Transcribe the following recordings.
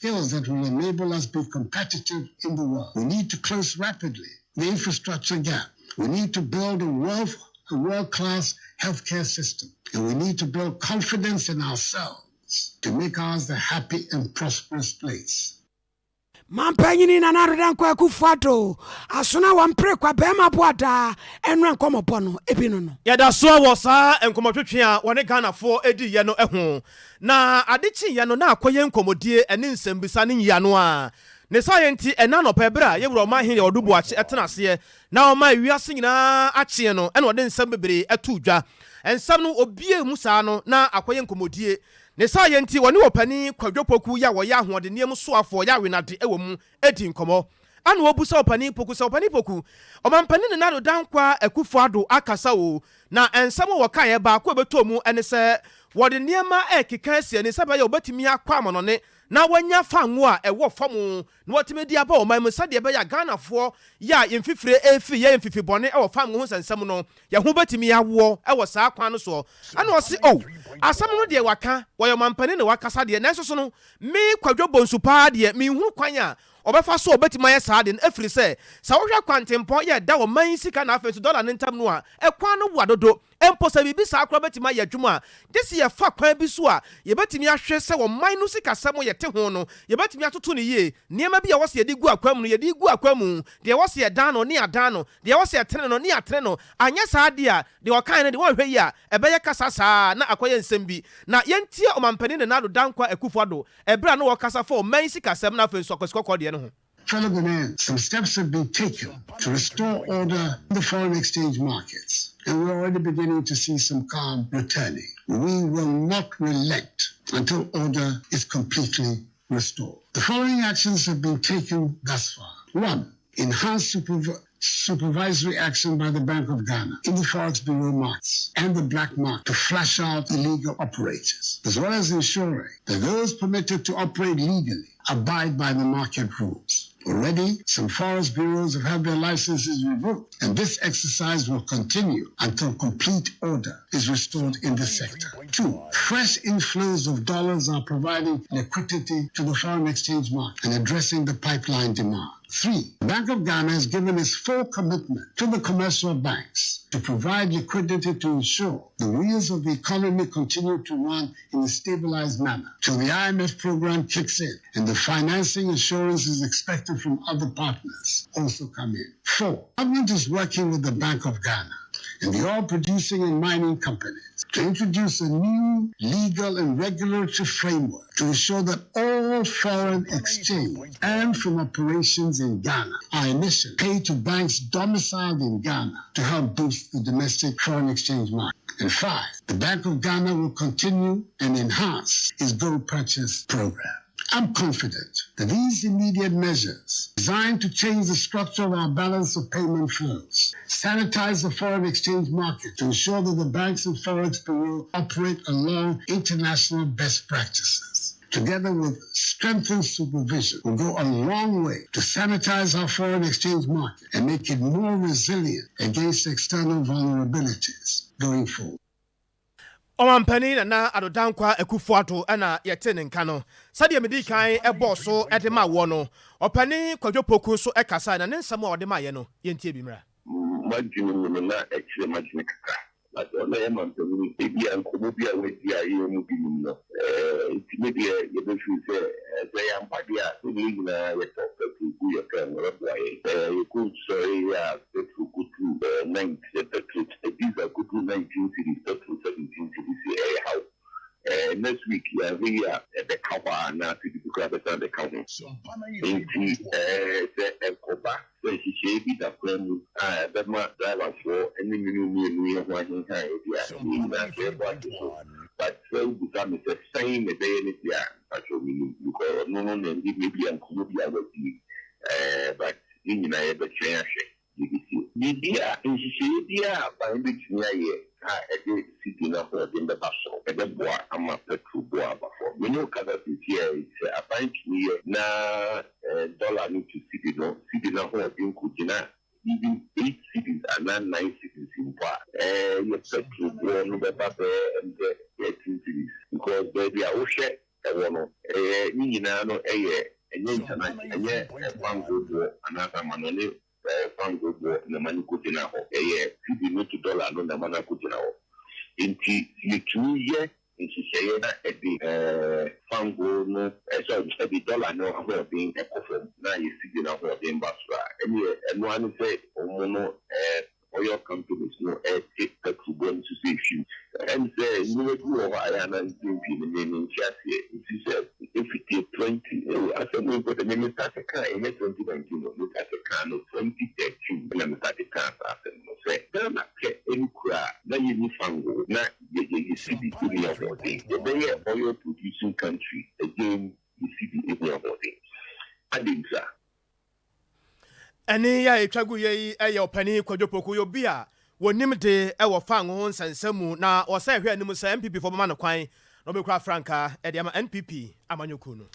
skills that will enable us to be competitive in the world. We need to close rapidly the infrastructure gap. We need to build a world-class healthcare system. And we need to build confidence in ourselves to make ours a happy and prosperous place. Mampanyini na narudan kwa kufato asuna wampre kwa bema bwada enran komo bono ebinono ya da so wo sa enkomotwetwe a wone Ghana fo edi ye no eho na adechi ye no na akoye nkomodie ene nsembisa ne ya no a ne science ena no pebra ye wuro ma he ye odubu ache etenase na o ma wiase nyina ache no ene ode nsem bebre etu dwa ensam no obie mu sa no na akoye nkomodie ne science woni opani kwadwopoku ya wo ya hoode niem so afo ya wenade ewo mu edi nkomo anu obusa opani poku omampani ne nado dankwa akufo ado akasa o na ensam wo kan ye ba ko betomu ene se wode niema ekeka asie ne saba ye obetimi akwa amonone na wanya fanwo a ewo famu na watime dia ba o man sade be ya Ghana fo ya yemfifire efi ya yemfifi bone ewo famu ho sansam no ya ho betimi yawo ewo saa kwan no so ana o se o asam no de waka wo yo mampani ne wakasa de na so no me kwadwo bonsu pa de me hu kwan a obefa so obetima ye saa de efiri se sa wo hwa kwantempon ye da wo man sika na afensu dollar ne ntam no a ekwan no wadodo empo sa bibi sa akra betima ye adwuma desi ye fa kwan bi so a ye betimi ahwe se wo man no sika sam ye te ho no ye betimi atoto ne ye niema bi ye wo se ye di gu akwa mu no ye di gu akwa mu de wo se ye dan no ne adan no de wo se ye tere no ne atere no anya saa de a de wo kan ne de wo hwe yi a ebe ye kasa saa na akoye nsem bi na yentie omampani ne nado dankwa akufo ado ebra no wo kasa fo man sika sam na afensu akosikoko de no. Fellow Ghanaians, some steps have been taken to restore order in the foreign exchange markets, and we're already beginning to see some calm returning. We will not relent until order is completely restored. The following actions have been taken thus far. 1. Enhanced supervisory action by the Bank of Ghana in the Forex Bureau markets and the black market to flush out illegal operators, as well as ensuring that those permitted to operate legally abide by the market rules. Already, some forest bureaus have had their licenses revoked, and this exercise will continue until complete order is restored in the sector. 2. Fresh inflows of dollars are providing liquidity to the foreign exchange market and addressing the pipeline demand. 3. The Bank of Ghana has given its full commitment to the commercial banks to provide liquidity to ensure the wheels of the economy continue to run in a stabilized manner till the IMF program kicks in and the financing assurance is expected from other partners also come in. 4. Government is working with the Bank of Ghana and the oil producing and mining companies to introduce a new legal and regulatory framework to ensure that all foreign exchange and from operations in Ghana are initially paid to banks domiciled in Ghana to help boost the domestic foreign exchange market. And 5, the Bank of Ghana will continue and enhance its gold purchase program. I'm confident that these immediate measures designed to change the structure of our balance of payment flows, sanitize the foreign exchange market to ensure that the banks and Forex Bureau operate along international best practices, together with strengthened supervision, will go a long way to sanitize our foreign exchange market and make it more resilient against external vulnerabilities going forward. Omampani na adodankwa akufo ado na yete ne nka no sade medi kan ebo so ede ma wo no opani kwadwopoku so ekasa na ne nsam a ode ma ye no yentie bi mra majinu na ekire majinu kaka but ona ye mampani ebi ankomo bi a wedi aye mu bi no ntime ye be fi se ya mpade a ni nyina ye tope ku ye kan ro boye you could say ya to go to 9 these are good to 19 cities to 17 cities how next week we are the cover na to the grab the county Sompa the cover so she be the plan that my driver for any new one but so become the same day in the actually because no maybe and could be but in the change Media in Shia by which I city number in the vessel, and the boy I'm up to boa before. We know Kazafi here is a bunch near na dollar need to city number in Kujina. Even 8 cities and not 9 cities in Pa. You said to go on the paper and the 18 cities because they are all share. Nina no international fango another man fango na mani kutina ho $50 million no na mana kutina ho inti yetuye nhyehyɛ na ɛde fango no ɛde dollar no ahoɔden ɛkɔfam na yɛsidi no ahoɔden ba so a ɛno ano sɛ ɔmo no oil companies no take taxable to say few and say you will do a and in if it is 20 I said we got a name start a car in 2019 look at the car of 2013 and start the car say then any cry then you need fango now you see the area of the oil producing country again you see the area of the I think so. Ɛne ya etwagu yi ɛyɛ ɔpani kwadwopoku yo bia wonim de ɛwɔ fa ho nsansamu na ɔsɛ hwɛ anim sɛ MPP fo bama no kwan na obekura franka ɛde ama NPP amanyoku no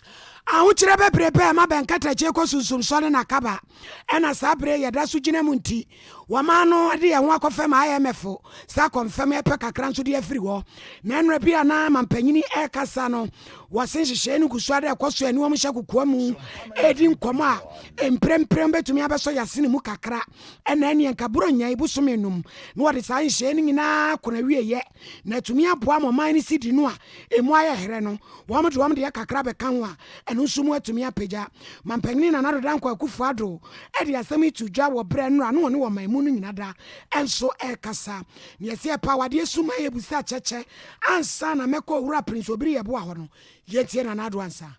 ahokyerɛ bebrebe ma benkatache ko susum sɔre na kaba ɛna sabre yɛda so gyina mu nti wama no de yɛ ho akɔfɛ ma IMF sa kɔmfɛm ɛpɛ kakra nso de afiri hɔ na nra bia na mampanyini ɛkasa no wɔsen hyehyɛ no gusu ade ɛkɔso ani wɔm hyɛ kokoa mu edi nkɔmɔ a empremprem betumi abɛsɔ yasene mu kakra ɛna ɛne nkaburo nya ibusome num na wɔde saa hyehyɛ no nyinaa kona wieyɛ na tumi aboa mɔman ne sidi no a emu ayɛ herɛ no wɔm de kakra bɛka ho a ɛno nso mu atumi apagya mampanyini na nadoda nkɔ akufo ado ɛde asɛm itu dwa wɔ brɛ no ano ne wɔ man mu no nyina da ɛnso ɛkasa ne yɛsɛ pa wade suma yɛbusa kyɛkyɛ ansa na mɛkɔ wura prince obiri yɛboa hɔ no yɛtie na nado ansa.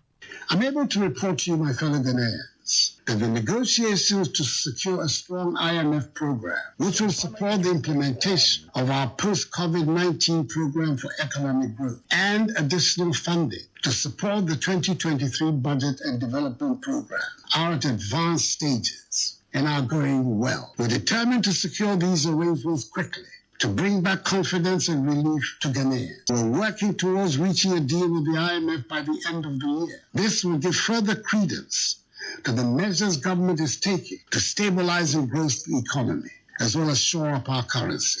I'm able to report to you, my fellow Ghanaians, that the negotiations to secure a strong IMF program, which will support the implementation of our post-COVID-19 program for economic growth and additional funding to support the 2023 budget and development program, are at advanced stages and are going well. We're determined to secure these arrangements quickly to bring back confidence and relief to Ghanaians. We're working towards reaching a deal with the IMF by the end of the year. This will give further credence to the measures government is taking to stabilize and grow the economy, as well as shore up our currency.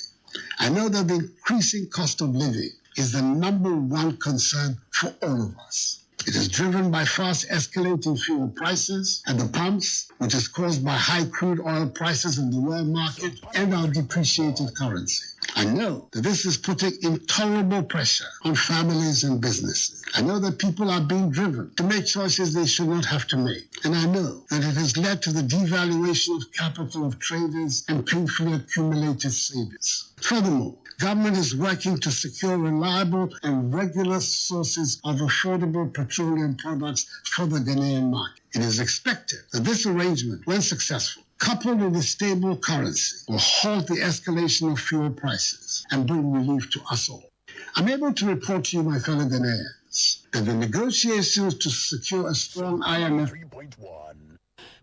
I know that the increasing cost of living is the number one concern for all of us. It is driven by fast escalating fuel prices at the pumps, which is caused by high crude oil prices in the world market and our depreciated currency. I know that this is putting intolerable pressure on families and businesses. I know that people are being driven to make choices they should not have to make. And I know that it has led to the devaluation of capital of traders and painfully accumulated savings. Furthermore, government is working to secure reliable and regular sources of affordable petroleum products for the Ghanaian market. It is expected that this arrangement, when successful, coupled with a stable currency, will halt the escalation of fuel prices and bring relief to us all. I'm able to report to you, my fellow Ghanaians, that the negotiations to secure a strong IMF...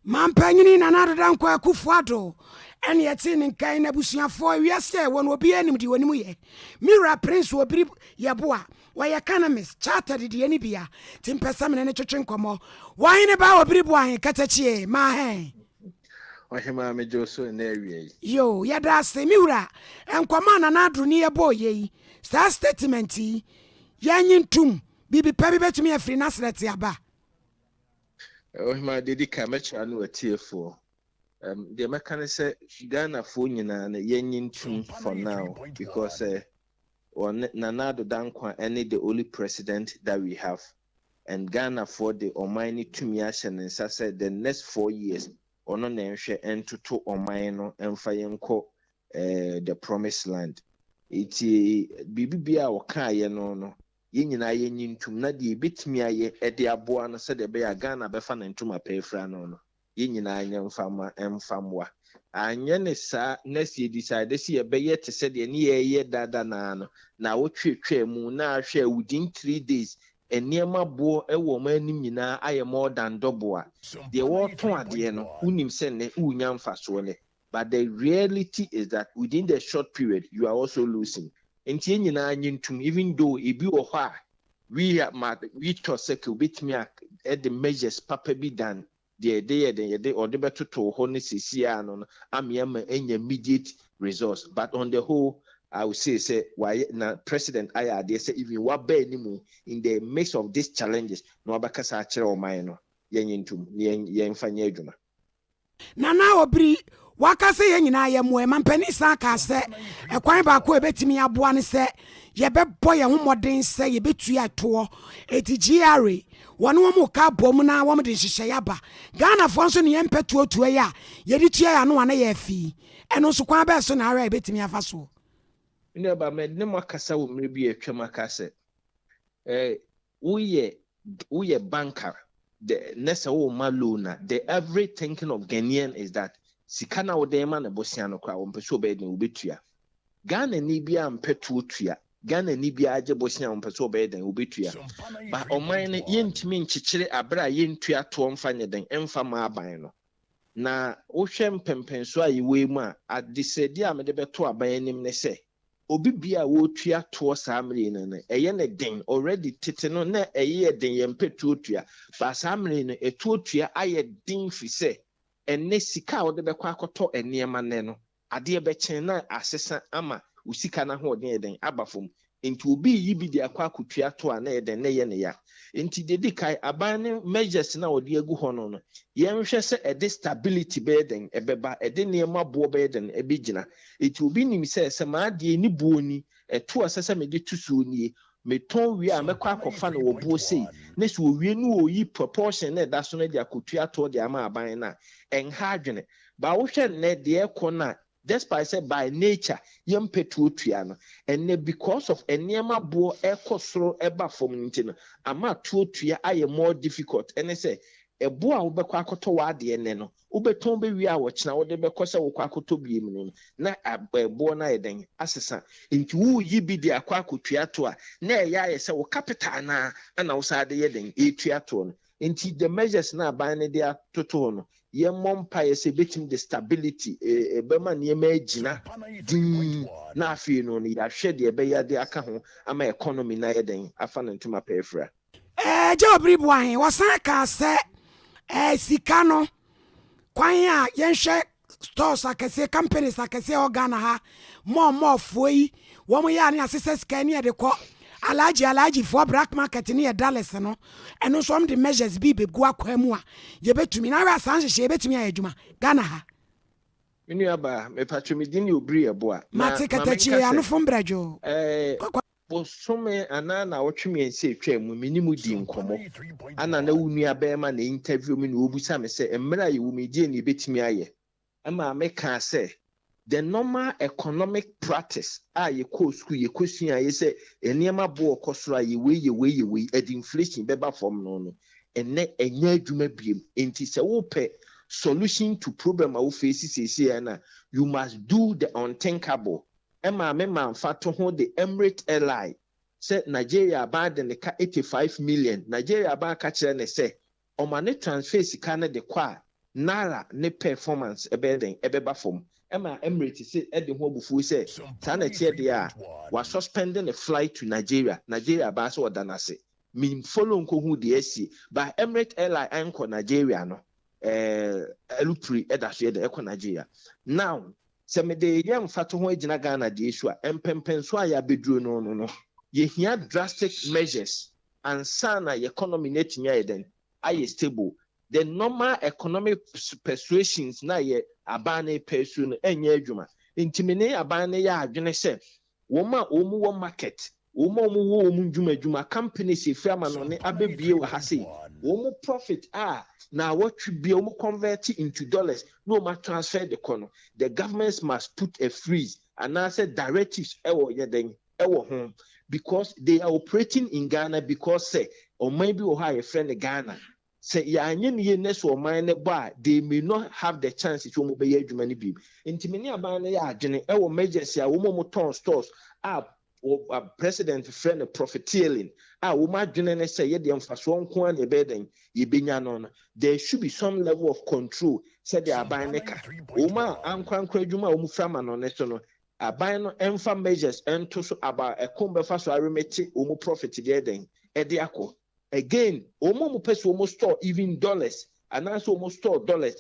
Mampanyini na nadoda nkɔ akufo ado ɛne yɛte ne nkan na busuafoɔ wiase wɔn obi anim di wɔnim yɛ mira prince obiri yɛboa wɔyɛ economist chartered de ani bia timpɛsɛ mene ne twetwe nkɔmɔ wɔn ne ba obiri boa he katachie ma he ɔhema me joso na awie yo yɛda ase miwura nkɔmɔ na nado ne yɛbɔ yɛ saa statement yi yɛnyi ntum bibi pa bi betumi afiri nasrete aba ɔhema dedika mecha no atiefo the mechanic say Ghana for nyina na yenyin ntum for now because Nanado Dankwa any the only president that we have and Ghana for the Omani Tumiashan and Sasa the next 4 years ono na nhwe entoto oman no emfa yenko the promised land iti bibibia woka ye no yenyina yenyin ntum na de betimi aye ede aboa no se de be ya Ghana befa na ntum apefra no yenyina anya mfamwa anya ne sa next year decide se ye be ye te se de ne ye dada na wotwetwe mu na ahwe within 3 days eniema bo ewo manim nyina aye more than double the war to ade no unim se ne unya mfaso ne but the reality is that within the short period you are also losing enti nyina anyintum even though ebi wo ho a we to secure bitmi at the measures papa bi dan the or the better to ho ne sisia no amiama enya immediate results but on the whole I would say why na president I they say even what be anymore in the midst of these challenges no abakasa akere o man no yenyentum yen fanye adwuma Nana obri wakase ye nyina ye mo e mampani sa ka se ekwan ba ko ebetimi aboa ne se ye bebo ye homoden se ye betu ato etijare wono mo ka bom na wo de hihye yaba Ghana fo nso ne ye mpetu otu ya ye di tua ya no wana ye afi eno so kwan ba so na ara ebetimi afa so ne ba me ne mo akasa wo mre bi atwam akase we banker the nessa wo malona the every thinking of Ghanaian is that sikana wo dem na bosia no kwa wo mpeso be den obetua Ghana ni bia mpetu otua Ghana ni bia age bosia wo mpeso be den obetua ba oman ne yentimi nchichire abra yentua to mfa nye den emfa ma aban no na wo hwe mpempenso a yewe mu a adisedi a mede beto aban nim ne se obi bia wo tua to samre no eye ne den already tete no na eye den ye mpetu otua ba samre no etu otua aye den fi se enne sika wo de bekwa akoto enema ne no ade bechen na asesa ama usika na ho den eden abafom enti obi yi bi de akwa akotua to a na eden na ye ne ya enti dedikai aban ne measures na odi agu ho no ye nhwe se ede stability be den ebeba ede ne ma bo be den ebegina enti obi nim se ma ade ni buoni eto asesa me de tusu ni meton wi a mekwa akofa na wo bo sei ne so wie nu oyi proportion na da so na de akotua to de ama aban na enha adwene ba wo hwe ne de ekọ na despite say by nature yem petu otua no and because of eniema bo ekosoro eba from nti no ama tu otua aye more difficult and say ebo a wobekọ akoto wa de ne no wobeton be wi a wo kina wo de bekọ se wo kwa akoto bi mu no na ebo na eden asesa nti wo yi bi de akwa akotua to a na eya ye se wo capital na wo sa de yeden etua to no nti the measures na ban ne de atoto no ye mompa ye se betim the stability ebema ne ma agina din na afi no ne ya hwe de ebe ya de aka ho ama economy na yeden afa no ntuma pefra Jobri buahin wasan ka se sika no kwan a yenhwe stores akese companies akese organa ha more foi wo mo ya ne asese sika ne de ko alaji for black market ne dollars no eno so am the measures bi be go akwam a ye betumi na ra san hye betumi ayadwuma Ghana ha minu aba me patwemi din obri ebo a matikatachi anofo mbrajo bosome ana na wotwemi ense etwa mu minimu di nkomo ana na wunu abema na interview me na obusa me se emra ye wumi die na betumi aye ama me ka se the normal economic practice ye ko school ye question ye say eniema bo okosoro ye we ed inflation beba from no enne enya adwuma biem enti se wo pe solution to problem a wo face say na you must do the unthinkable ema me manfa to ho the Emirates airline say Nigeria ba de ne ka 85 million Nigeria ba ka kire ne say o ma ne transfer sika ne de kwa naira ne performance ebeden ebeba from Emma Emirates say at the Hobufu say Tana Chedia was suspending a flight to Nigeria ba so danase mean follow who the SC by Emirates airline anchor Nigeria no elupri edashe de eko Nigeria now se me de yam fato ho agina Ghana de issue empempenso a ya beduro no ye hia drastic measures and sana economy netimi ayeden aye stable the normal economic persuasions na ye abane pursue no enye adwuma intimine abane ya adwene se woma omu wo market woma omu wo omu dwuma companies eframa no ne abebie wa ha sei omu profit na what should be omu convert into dollars no ma transfer the kono the governments must put a freeze and answer directives ewo yeden ewo home because they are operating in Ghana because say or maybe o ha a friend Ghana say ya anye ne neso o man ne ba they may not have the chance to mo be adwuma ne bi intimini aban ne ya adwene e wo emergency a wo mo ton stores president friend profiteering wo ma adwene ne say ye de mfaso nko an e be den ye benya no there should be some level of control said the aban ne ka wo ma ankwankwa adwuma wo mu frama no ne so no aban no emfa measures ento so about e kombe fa so aremeti wo mu profit de den e de akọ again almost person almost store even dollars and also almost store dollars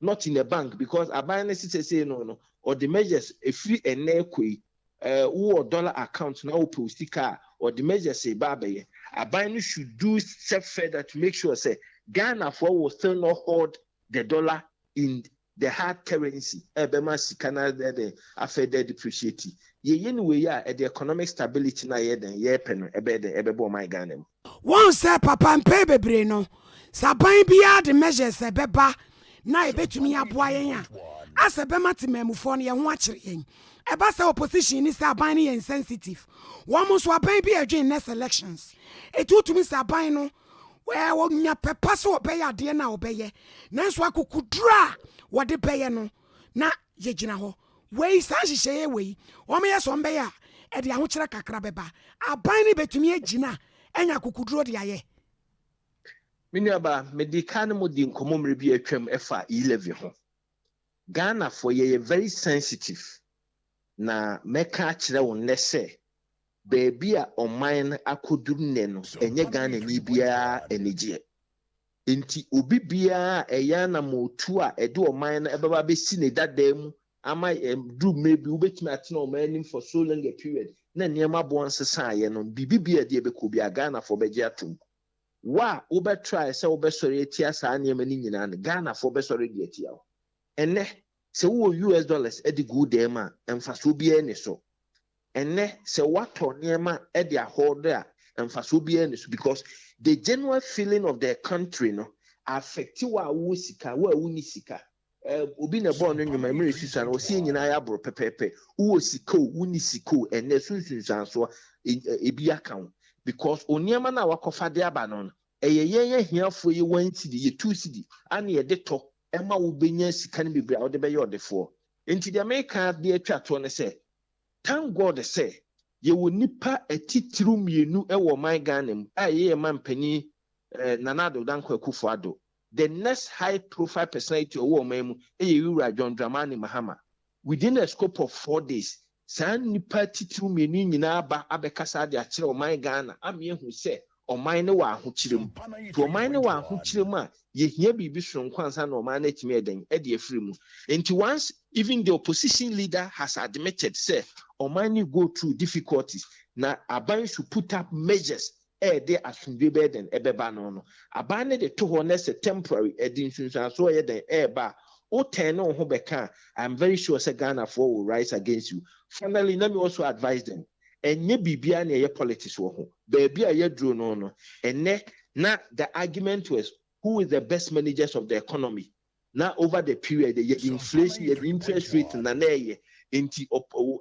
not in a bank because a business say no or the measures a free and nekwe who dollar account now open sika or the measure say babe aban should do step further to make sure say Ghana for will still not hold the dollar in the hard currency ebema sika na de after depreciate ye anyway ya the economic stability na ye den ye pe no ebebo my Ghana one say papa mpe bebre no saban bia the measures ebeba na ebetumi aboa yen a asebema temamufo no ye ho akire yen eba say opposition ni say aban ni insensitive one so aban bi adwen next elections etutumi say aban no well nya pepa so obeye ade na obeye nanso akukudura wode beye no na ye gina ho wei sa hihye wei o me yeso mbeye a e de ahokire kakra beba aban ni betumi agina enya akukuduro de aye Minuaba medical mo di nkomomre bi atwam efa 11 ho Ghana for ye very sensitive na meka kire won nese baby a oman akoduru ne no enye Ghana ni bia enije enti obi bia eya na motu a ede oman na ebaba besi ne dadam ama do maybe ubetimi atena oman nim for so long a period na niam abo nsesa ye no bibibia de ebeko bia Ghana for beje atum wa obe try say obe sori etia sa niam ni nyina ne Ghana for be sori de etia enne se wo US dollars edi good dem a emfaso bia ne so enne se wato niema e de ahode a emfaso bia ne so because the general feeling of the country no affect wa wo sika wa wuni sika obi na born no nyuma mere sisa no si nyina ya bro pepepe wo sika wuni sika enne sunsun so ebi account because oniema na wakofa de aba no eye hiafo ye 1 cedi ye 2 cedi ana ye de to ema wo benya sika ne bibra wo de be ye odefo enti de America de atwa to ne say thank God say ye wo nipa atitiru mienu ewo my Ghana mu aye man pani Nanado Danko Akufo-Addo the next high profile personality owo man mu Yura John Dramani Mahama within a scope of 4 days san nipa titiru mienu nyina ba abekasa de akire o my Ghana ame hu say o man ne wa ahokyirem to o man ne wa ahokyirem a ye hia bibi sonkwansa na o man na timi eden e de afiri mu enti once even the opposition leader has admitted say o man go through difficulties na aban should put up measures they asumbe burden ebeba no aban ne de to ho na temporary edin sunsun so ye den ba o ten no ho beka I'm very sure say Ghana for will rise against you finally let me also advise them enye bibia na ye politics wo ho baby a ye dro no enne na the argument was who is the best managers of the economy now over the period the inflation the interest rate na ye enti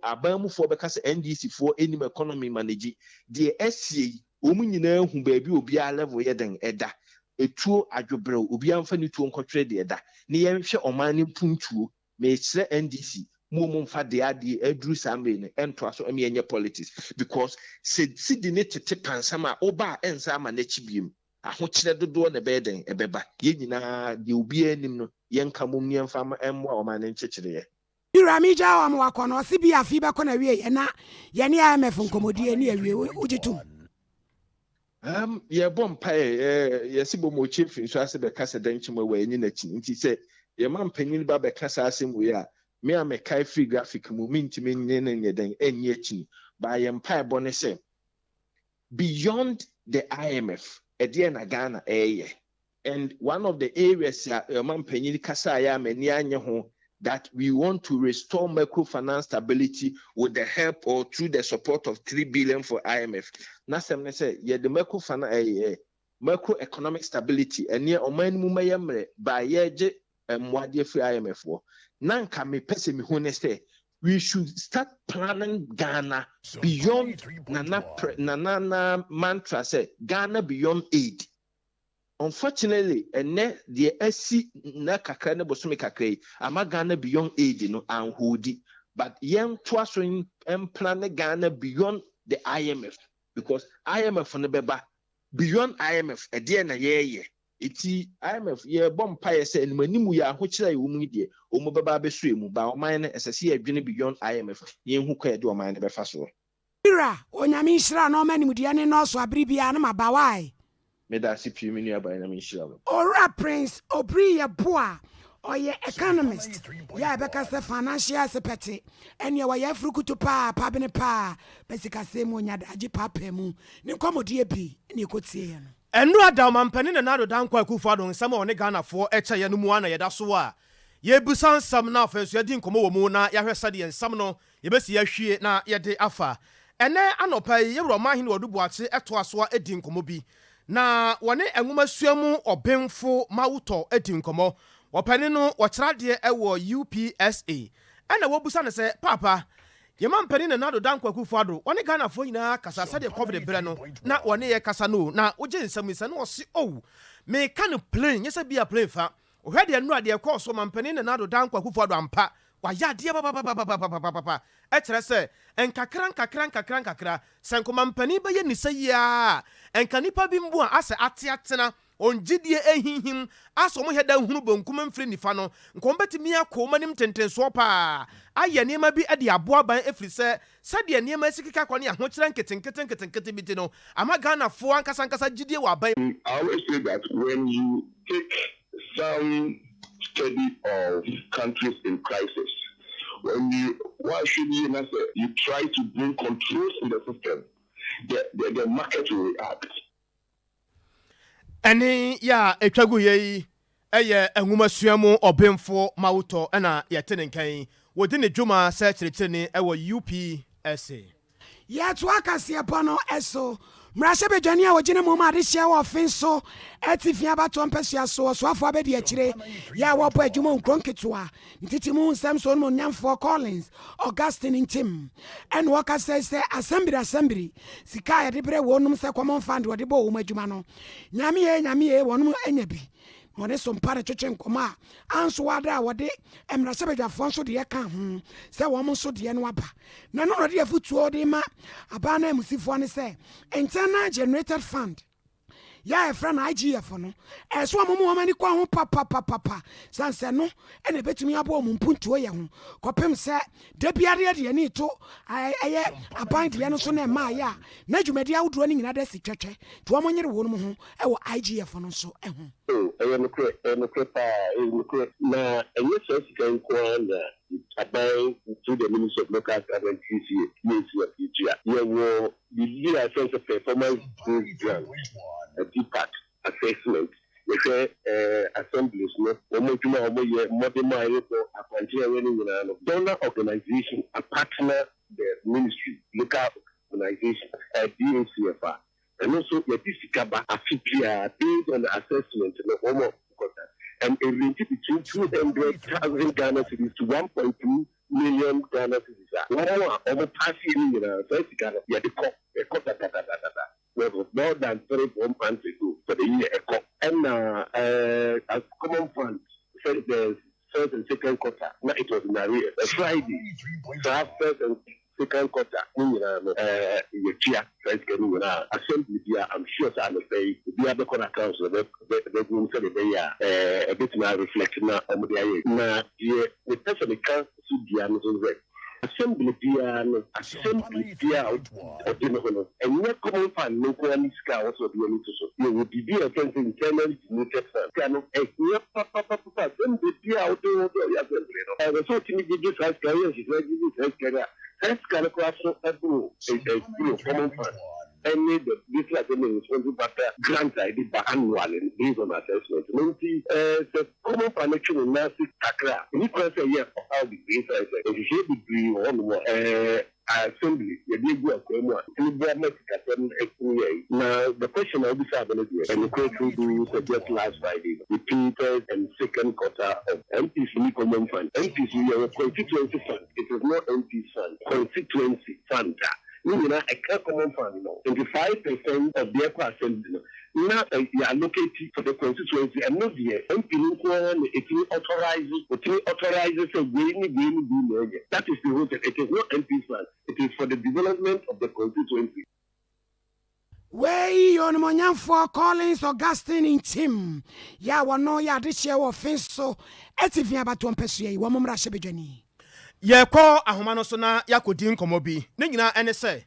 abamu for because NDC for any economy manage the SCA omunyina hu baby obi a level ye den eda etuo adwobre obi amfa ni tuo nkotwe de eda ne ye hwe oman ne puntuo me kire NDC mumfa de ade adru sambe ne ento aso eme yenye politics because sidi ne tete pansama oba ensa ma na chibiem aho kire dodo na be den ebeba ye nyina de obi anim no yenka mum ne mfa emwa oman ne nchekire ye Iramija wa mwako no si bia fi be ko na wie na ye ne IMF nkomodie ne awie ugitum ye bom pae ye sibo mo chief nso ase be kasa danchimo wa enyi na chi nti se ye man panyin ba be kasa ase mu ya me a me kai free graphic mu mintimi nye den enyi achi ba ye pae bone se beyond the IMF ede na Ghana and one of the areas man panyin kasa ya mani anye ho that we want to restore microfinance stability with the help or through the support of 3 billion for IMF. Nasem ne say ye the macroeconomic stability and ye oman mu mayemre ba ye je mwade free IMF wo. Nanka me pese me hu ne say we should start planning Ghana beyond nana mantra say Ghana beyond aid. Unfortunately, and the SC na kakra ne bosome kakra ama Ghana beyond aid no and hoodi but yen twaso plan Ghana beyond the IMF because IMF no beba beyond IMF e de na ye iti IMF ye bom pa ye se animu ya ahokyira ye omu de omu beba besu emu ba oman na esese adwene beyond IMF yen hu kwa ye de oman ne befa so ira onyame nhira na omani mudia ne no so abribia na mabawai me da si pi mini aba na me nhira ora prince obri ye boa ɔyɛ economist yɛ ɛbɛka sɛ financial aspect ɛneɛ wɔyɛ afurukutu paa pabene paa bɛsikasɛ mu onyada agye paapaa mu ne nkɔmmɔdeɛ bi ne ɛkɔtie no ɛno ada ɔmampani ne nado dankwa Akufo-Addo nsɛm a ɔne Ghanafoɔ ɛkyɛeɛ no mu ana yɛda so a yɛbusa nsɛm na afei so yɛdi nkɔmmɔ wɔ mu na yɛahwɛ sɛdeɛ nsɛm no yɛbɛsi yɛahwie na yɛde afa ɛnɛ anɔpa yi yɛwura ɔmahene wɔde buakye ɛtoa so a ɛdi nkɔmmɔ bi na wɔne nwoma mu ɔbɛmfo mawutɔ ɛdi nkɔmmɔ wɔpani no wɔkyerɛdeɛ ɛwɔ UPSA ɛna wɔbusa no sɛ papa yɛma mpani ne nado dankwa Akufo-Addo wɔne Ghanafoɔ nyinaa kasa sɛdeɛ covid berɛ no na wɔne yɛ kasa no na wogye nsɛm sɛ no wɔse o meka no plane nyɛ sɛ bia plane fa ohwɛ deɛ nnura deɛ kɔɔ so mampani ne nado dankwa Akufo-Addo ampa wayɛ adeɛ papapapapapapa ɛkyerɛ sɛ nkakra sɛ nkɔmampani bɛyɛ ne sɛ yi a ɛnka nipa bi mbu a asɛ ateatena ɔngyidie ɛhinhim asɛ ɔmo hɛ da nhunu bonkum mfiri nifa no nka ɔmbɛtumi akɔ ɔmo anim tentensoɔ paa ayɛ nneɛma bi de aboa ban ɛfiri sɛdeɛ nneɛma asi keka kɔ ne ahokyerɛ nketenkete bi ti no ama Ghanafoɔ ankasa gyidie wɔ aban. I always say that when you take some study of countries in crisis, when you try to bring controls in the system, the market will react. Ɛne yɛ a ɛtwagu yɛ ɛyɛ nwoma mu ɔbɛmfo mawutɔ ɛna yɛte ne nkan wɔdi ne dwuma sɛ kyerɛkyerɛ ne ɛwɔ UPSA. yɛto akaseɛ pɔ no ɛso mmarahyɛ badwane a wɔgyina mu ma adehyɛ wɔ ɔfe so ɛte fia batɔ mpɛsua so ɔsoafoɔ abɛdi akyire yɛ a wɔbɔ adwuma nkuro nketewa ntiti mu nsɛm so no mu nyamfoɔ Collins Augustine ntim ɛne wɔka sɛ asɛmbiri sika a yɛde berɛ wɔnom sɛ kɔmmɔn fund wɔde bɔ wɔ mu adwuma no nyame wɔnom anya bi wɔne Sompa ne twetwe nkɔmmɔ a anso wada a wɔde mmarahyɛ badwafoɔ nso deɛ ka ho sɛ wɔn nso deɛ no aba na no de afotuo de ma abaa na amusifoɔ ne sɛ internal generated fund ya efra na IGF no eso amomo amani kwa ho papa sanse no ene betumi abo mu mpuntuo ye ho kopem se da biade de ne to eye aban de no so na ma ya na dwumadi awoduro ni nyina da si twetwe to omonyere wo no ho e wo IGF no so e ho na enye so sika nko na aban to the Ministry of Local Government will the year sense of performance program a DPAT assessment with assemblies no donor organization a partner the ministry local organization DNCFR and also the Disicaba Afipia based on the assessment and a range between 200,000 Ghana cedis to 1.2 million Ghana cedis. Over passing first Ghana, more than 3 months ago for the year. And as common funds, the first and second quarter, now it was in arrears. Friday, so first and second quarter, assembly here, I'm sure I will say the other corner council, the room said they are a bit now reflecting on the now the person can't see the Amazon red. Assembly here, and not common fund, no one scouts or the so you would be against internal limited fund. Cannot then the dear out of the assembly. I was so timid this has career, she's like this has career. That's kind of class of a common fund. And made this like a responsible grant I did by annual and based on assessment. The common financial and massive takra. You can say yes for how the base is a shape degree on assembly, the big work, now the question of this ability and the question to suggest last Friday, the third and second quarter of MPC common fund. MPC are a constituency fund. It is not MP fund, constituency fund. A common fund, 25% of their assembly. Now they are located for the constituency and not the MP it authorizes a green. That is the rule. It is not MP fund. It is for the development of the constituency. Way on Monyan for Collins Augustine in Tim. Ya wano ya this year of fence so etivia baton pesuye wamum rashabijani. Ye ko ahomano so na yakodi nkomo bi ne nyina ene se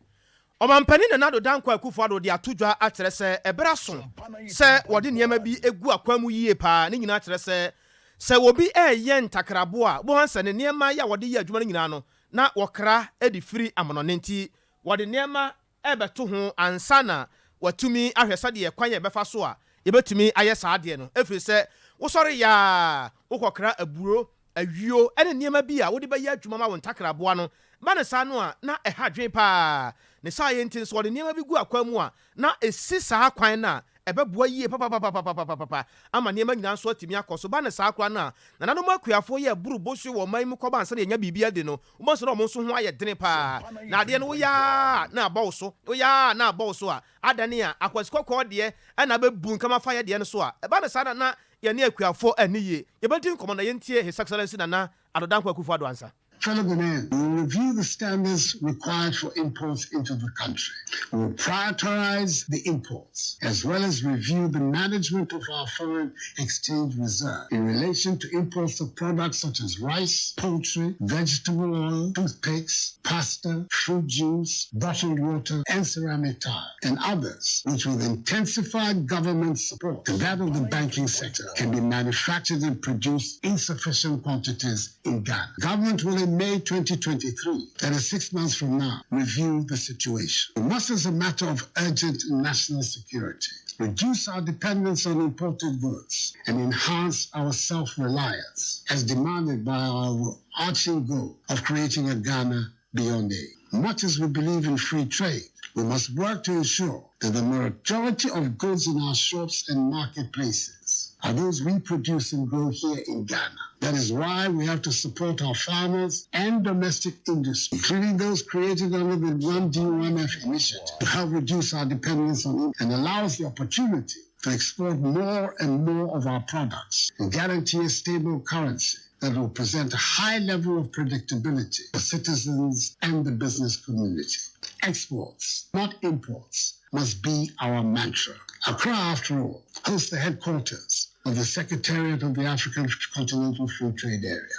omampani na nado dankwa Akufo-Addo de atodwa akyere se ebra so se wode niema bi egu akwamu yie pa ne nyina akyere se sɛ obi ɛyɛ ntakrabo a bo hansa ne nneɛma ya wɔde yɛ adwuma no nyinaa no na wɔkra edi firi amonone nti wɔde nneɛma ɛbɛto ho ansa na watumi ahwɛ sɛdeɛ kwan yɛ bɛfa so a yɛbɛtumi ayɛ saa adeɛ no ɛfiri sɛ wosɔre yaa wokɔkra aburo awio ɛne nneɛma bi a wode bɛyɛ adwuma ma wo ntakraboa no ba ne saa no a na ɛha dwen paa ne saa yɛ nti nso wɔde nneɛma bi gu akwan mu a na ɛsi saa kwan no a ɛbɛboa yie papapapapapapa ama nneɛma nyinaa nso atumi akɔ so ba ne saa kora no a nananom akuafoɔ yɛ buru bosu wɔ man mu kɔba ansa na yɛnya biribi ade no wobɔ nso na ɔmo nso ho ayɛ dene paa na adeɛ no woyaa na abɔ wo so woyaa na abɔ wo so a adane a akwasikɔkɔɔ deɛ ɛna bɛbu nkama fa yɛ deɛ no so a ɛba ne saa na yɛne akuafoɔ ani yie yɛbɛdi nkɔmmɔ na yɛntie His Excellency Nana Adodankwa Akufo-Addo ansa. Fellow Ghanaians, we will review the standards required for imports into the country. We will prioritize the imports, as well as review the management of our foreign exchange reserve in relation to imports of products such as rice, poultry, vegetable oil, toothpicks, pasta, fruit juice, bottled water, and ceramic tile, and others, which with intensified government support to that of the banking sector, can be manufactured and produced in sufficient quantities in Ghana. Government will in May 2023, that is 6 months from now, review the situation. We must, as a matter of urgent national security, reduce our dependence on imported goods and enhance our self-reliance as demanded by our overarching goal of creating a Ghana beyond aid. Much as we believe in free trade, we must work to ensure that the majority of goods in our shops and marketplaces are those we produce and grow here in Ghana. That is why we have to support our farmers and domestic industry, including those created under the 1D1F initiative, to help reduce our dependence on it and allow us the opportunity to export more and more of our products and guarantee a stable currency that will present a high level of predictability for citizens and the business community. Exports, not imports, must be our mantra. Accra, after all, hosts the headquarters of the Secretariat of the African Continental Free Trade Area.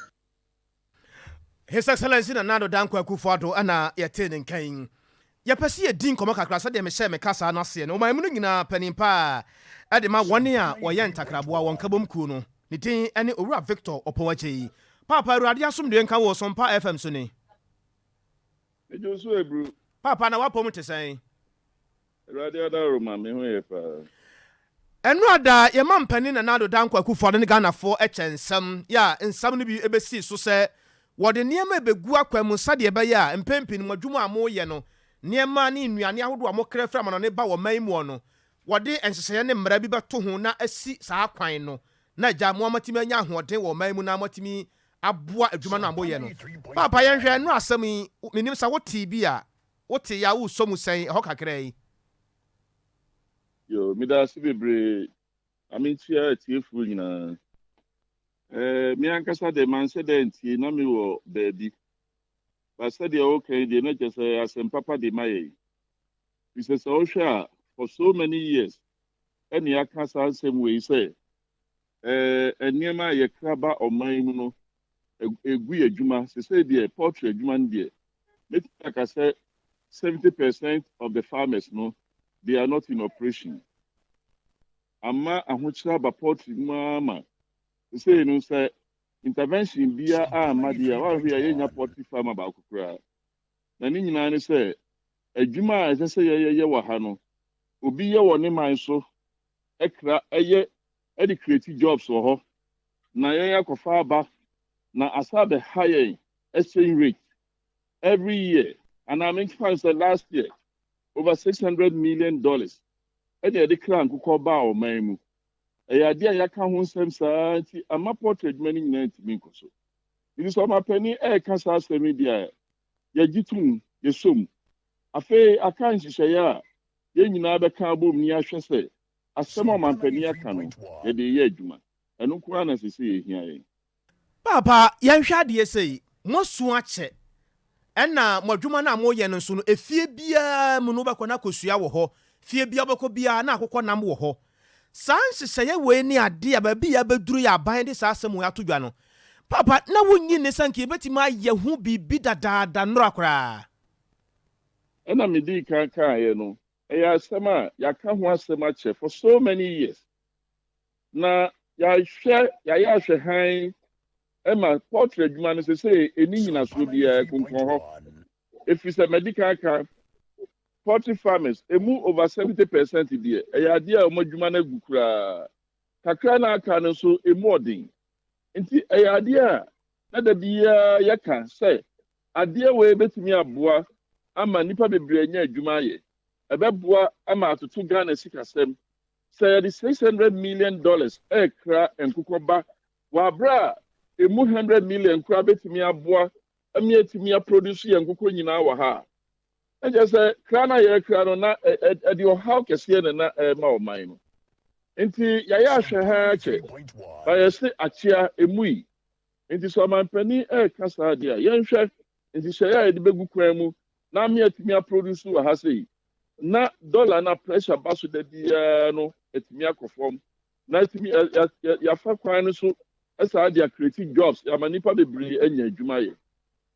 His Excellency Nana Adodankwa Akufo-Addo ana yɛte ne nkan yɛpɛ sɛ yɛdi nkɔmmɔ kakra sɛdeɛ mehyɛ me kasa no aseɛ no ɔman mu no nyinaa panimpa a ɛde ma wɔne a wɔyɛ ntakraboa wɔn kabom kuo no ne din ɛne owura Victor Ɔpɔwakye yi papa awurade asomdwe nka wɔ Sompa FM so ne ejo so ebru papa na wapɔ te sɛn awurade adaro ma me ho yɛ pa ɛno ada yɛma mpani na Nana Adodankwa Akufo-Addo ne Ghanafoɔ ɛkyɛ nsɛm ya nsɛm no bi ɛbɛsi so sɛ wɔde nneɛma ɛbɛgu akwa mu sɛdeɛ ɛbɛyɛ a mpɛmpini mu adwuma a moyɛ no nneɛma ne nnuane ahodoɔ a mokra fra ma no ne ba wɔ man mu no wɔde nhyehyɛeɛ ne mmara bi bɛto ho na asi saa kwan no na gya mo amatimi anya ahoɔden wɔ man mu na amatimi aboa adwuma no a moyɛ no papa yɛnhwɛ no asɛm yi menim sɛ wote bi a wote ya wo sɔ mu sɛn ɛhɔ kakra yi yo mida se bebre amintia atiefuru nyinaa me ankasa de man sɛ de ntie na me wɔ baabi ba sɛ de okay de na kyɛ sɛ asɛm papa de ma yɛ bisɛ sɛ wohwɛ a for so many years ɛne aka saa asɛm wei sɛ nneɛma a yɛkra ba ɔman mu no egu yɛ adwuma sɛ sɛ deɛ poultry adwuma no deɛ metumi aka sɛ 70% of the farmers no they are not in operation ama ahokyerɛ aba poultry mu ama sɛ no sɛ intervention bia a ama deɛ wahwɛ a yɛnya poultry farmer baako koraa na ne nyinaa ne sɛ adwuma a ɛsɛ sɛ yɛyɛ wɔ ha no obi yɛ wɔ ne man so ɛkra ɛyɛ ɛde create jobs wɔ hɔ na yɛyɛ akɔfa aba na asa bɛha yɛn exchange rate every year and I make fun say last year over $600 million ɛde yɛde kra nkokɔ ba a ɔman mu ɛyɛ ade a yɛaka ho nsɛm saa nti ama poultry adwuma no nyinaa ntumi nkɔ so nti sɛ ɔmapani ɛɛka saa asɛm yi deɛ yɛgye tom yɛsom afei aka nhyehyɛeɛ a yɛn nyinaa bɛka abom ni ahwɛ sɛ asɛm a ɔmampani aka no yɛde yɛ adwuma ɛno koraa na sɛ sɛ yɛhia yɛn papa yɛnhwɛ adeɛ sɛ mosu akyɛ ɛna mo adwuma no a moyɛ no nso no efie biara mu no bɛkɔ na kosua wɔ hɔ fie bia bɛkɔ biara na akokɔ nam wɔ hɔ saa nhyehyɛeɛ wei ne ade a baabi a bɛduru yɛ aban de saa asɛm wei ato dwa no papa na wonyi ne sanke yɛbɛtumi ayɛ ho biribi dadaada nnora koraa ɛna medi kan kaeɛ no ɛyɛ asɛm a yɛaka ho asɛm akyɛ for so many years na yɛahwɛ yɛayɛ ahwɛ han ma poultry adwuma no sɛ ɛni nyinasoɔ biara konkɔn hɔ ɛfiri sɛ medical ka poultry farmers emu over 70% deɛ ɛyɛ adeɛ a wɔn adwuma no agu koraa kakra na aka no nso emu ɔden nti ɛyɛ adeɛ a na da biara yɛka sɛ adeɛ wɔ ebetumi aboa ama nipa bebree anya adwuma ayɛ ɛbɛboa ama atoto Ghana sikasɛm sɛ yɛde $600 million ɛkra nkokɔba wɔ abere a emu 100 million kura betumi aboa ami etumi aproduce yɛn nkokɔ nyinaa wɔ ha ɛgye sɛ kra na yɛkra no na ɛde ɔhaw kɛseɛ ne na ɛma ɔman no nti yɛayɛ ahwɛ ha akyɛ bayɛse akyea emu yi nti sɛ ɔmampani ɛka saa deɛ a yɛnhwɛ nti hyɛ a yɛde bɛgu kwan mu na ami etumi aproduce wɔ ha sɛ yi na dollar na pressure ba so da biara no etumi akɔ fam na etumi yɛafa kwan no so ɛsaa de creative jobs ama nipa bebree anya adwuma yɛ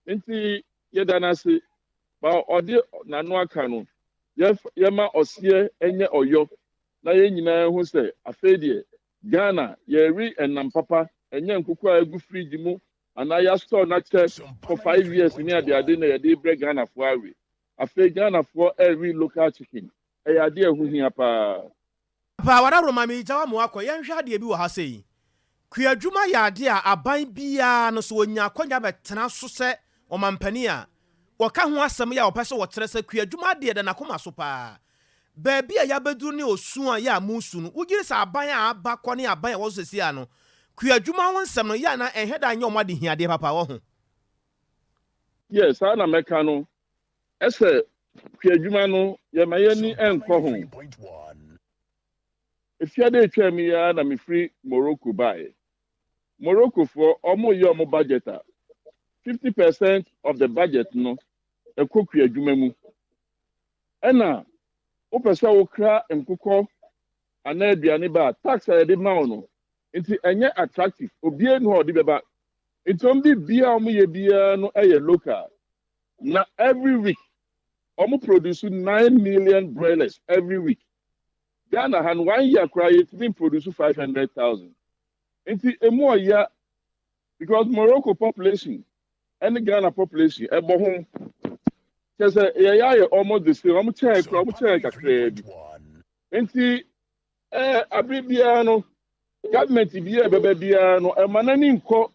nti yɛda n'ase ba ɔde n'ano aka no yɛma ɔseɛ ɛnyɛ ɔyɔ na yɛn nyinaa ho sɛ afei deɛ Ghana yɛri ɛnam papa ɛnyɛ nkoko a egu fridge mu anaa yɛastore na kyɛ for 5 years ne ade na yɛde brɛ Ghana fo awe afei Ghana fo ɛri local chicken ɛyɛ ade ɛho hia paa wada roma mi gyawa mu akɔ yɛnhwɛ adeɛ bi wɔ ha sɛ yi kuadwuma yɛ ade a aban biara no so onya akonya bɛtena so sɛ ɔmampani a wɔka ho asɛm yɛ a wɔpɛ sɛ wɔkyerɛ sɛ kuadwuma adeɛ da nakoma so paa baabi a yɛabɛduru ne osu a yɛ a musu no wogire sɛ aban a aba kɔ ne aban a wɔso sɛsi a no kuadwuma ho nsɛm no yɛ na ɛhɛ da nyɛ ɔmo ade hiadeɛ papa wɔ ho yes saa na mɛka no ɛsɛ kuadwuma no yɛma yɛni ɛnkɔ ho efiade etwa mi ya na mefiri Morocco bae Morocco for almost your budget. 50% of the budget no a cook adwuma mu. Ɛna o pesa wo kra nkokɔ ana aduane ba tax a yɛde ma wo no. Nti ɛnyɛ attractive. Obie no ɔde bɛba. Nti ombi bia omo ye bia no ɛyɛ local. Na every week omo produce 9 million broilers every week. Ghana han 1 year cry it been produce 500,000. Nti emu oya because Morocco population and the Ghana population ebo ho just yaya almost the same omo check kakra. Nti abibia no government bia bebia no emanani nko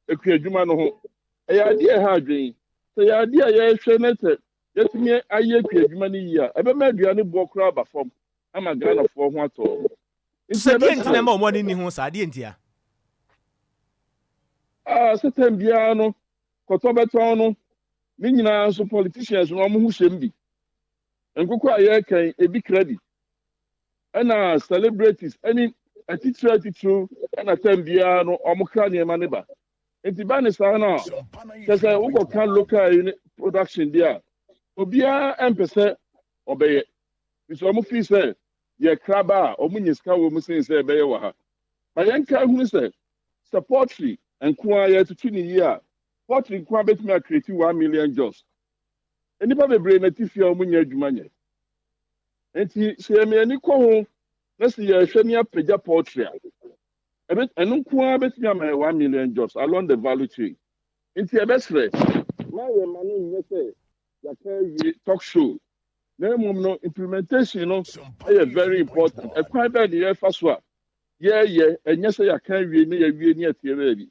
ekuadwuma no ho ade ha adwen so ade a yɛhwɛ net yɛtumi ayɛ ekuadwuma no yi a ebema aduane bo kra ba fam ama Ghana fo ho atɔ. Nti ntina ma omo ni ho sa ade ntia certain bia no koto beton no ni nyina so politicians no mo hu hyem bi nkoko aye kan ebi credit ana celebrities any attitude ana time bia no omo kra ne ma ne ba enti ba ne sa na kese wo go kan local production dia obia empese obeye biso omo fi say ye kraba omo nyiska wo mu sin say beye wa ha ba yenka hu say supportry and quiet to 20 years. What require between creating 1 million jobs. Anybody be brain at if you're money adwuma. Enti say me ani ko ho na say ye hwe me apagya poultry. E bet enu kwa betumi am 1 million jobs along the value chain. Enti e besre. Na ye manu nye say ya carry talk show. Na mum no implementation no is very important. E kwa be the ye fa so a ye enye say ya kan wie ne ya wie ne atiere bi.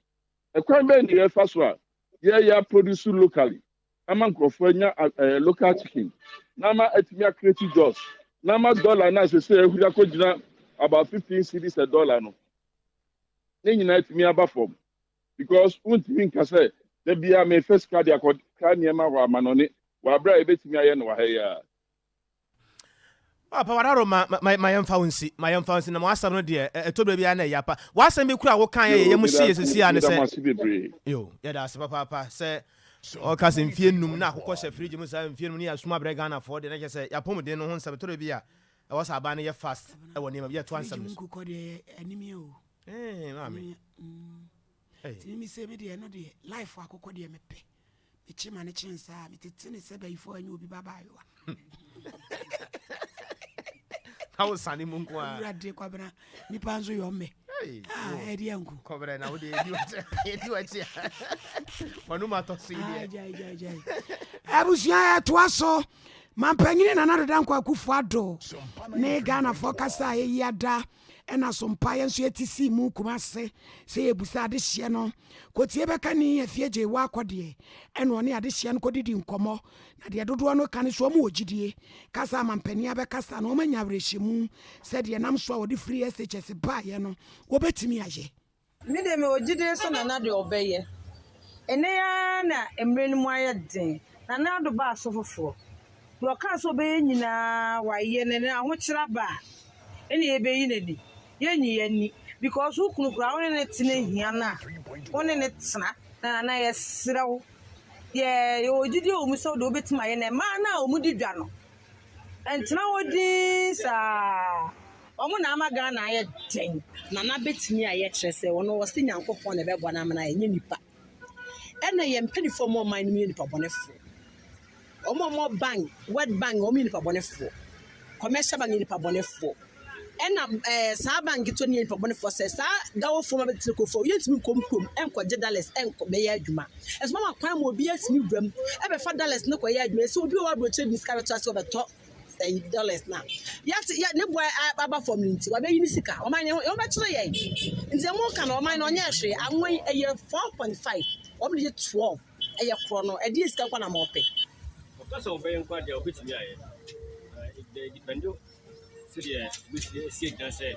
Ekwan be ni refa so a ya produce locally ama nkrofo anya local chicken na ma atimi create jobs na ma dollar na se ehura ko gina about 15 cedis a dollar no ne nyina atimi aba from because untimi nka say da bia me first card akọ ka niema wa manone wa bra e betimi aye no wa ha ya pa wadaro my yamfa na mo asam no de etodro bia na yapa wasam be kura wo kan ye mu hye sisi a ne se yo ya da se papa se o ka se mfie num na akokọ hye fridge mu sa mfie num ne asuma bre Ghana for de na ke se yapom de no ho nsam etodro bia e was aba ne ye fast e woni ma bia to ansam no ko de anime o mami ti mi se me de no de life akokọ de me pe me chima ne chensa me tete se ba ifo anyu obi baba yo how sani mungu a rade kwabra nipa nzo yo me Ediangu. Cover now, they do it. Manuma to see. Abusia twaso. Mampanyine na nado dan kwaku fado. Ne Ghana fokasa yada. Ena Sompa yenso etisi mu kumase se ebusa ade hye no kotie beka ni afieje wa akode ena one ade hye no kodidi nkomo na de dodo no kan so mu ogidie kasa mampania be kasa no manya brehyimu se de nam so wodi free SHS ba ye no wo betimi aye me de me ogidie so na de obeye ene ya na emre ni mu aye den na do ba so fofo do ka so be nyina wa ye ne na ho kira ba ene ebe yi ne di yenni because who kunu kura woni ne tene hia na woni ne tsena na ye sirawo ye ojidi o mu so do betima ye ne ma na o mu di dwa no entena wodi sa omo na amaga na ye den na betimi aye kyerese wono wo se nyankopon ne bebo na amana ye nipa ena ye mpanifo mo man ni nipa bonefo omo bank World Bank omo nipa bonefo commercial bank nipa bonefo ena sa bank to ni nipa bonefo se sa dawo fo ma betire ko fo yentimi komkom enko dollars enko be ya adwuma eso mama kwan mo obi asimi dwam e be fa dollars ne ko ya adwuma se obi wa bro che bi ska beto ase obeto dollars na ya ne boy aba from nti wa be yini sika o man o be kire ye nti mo ka na o man no nya hwe anwen eye 4.5 o me 12 eye kro no e di sika kwa na mo pe o ka so be nkwa dia obetimi aye dependo see can say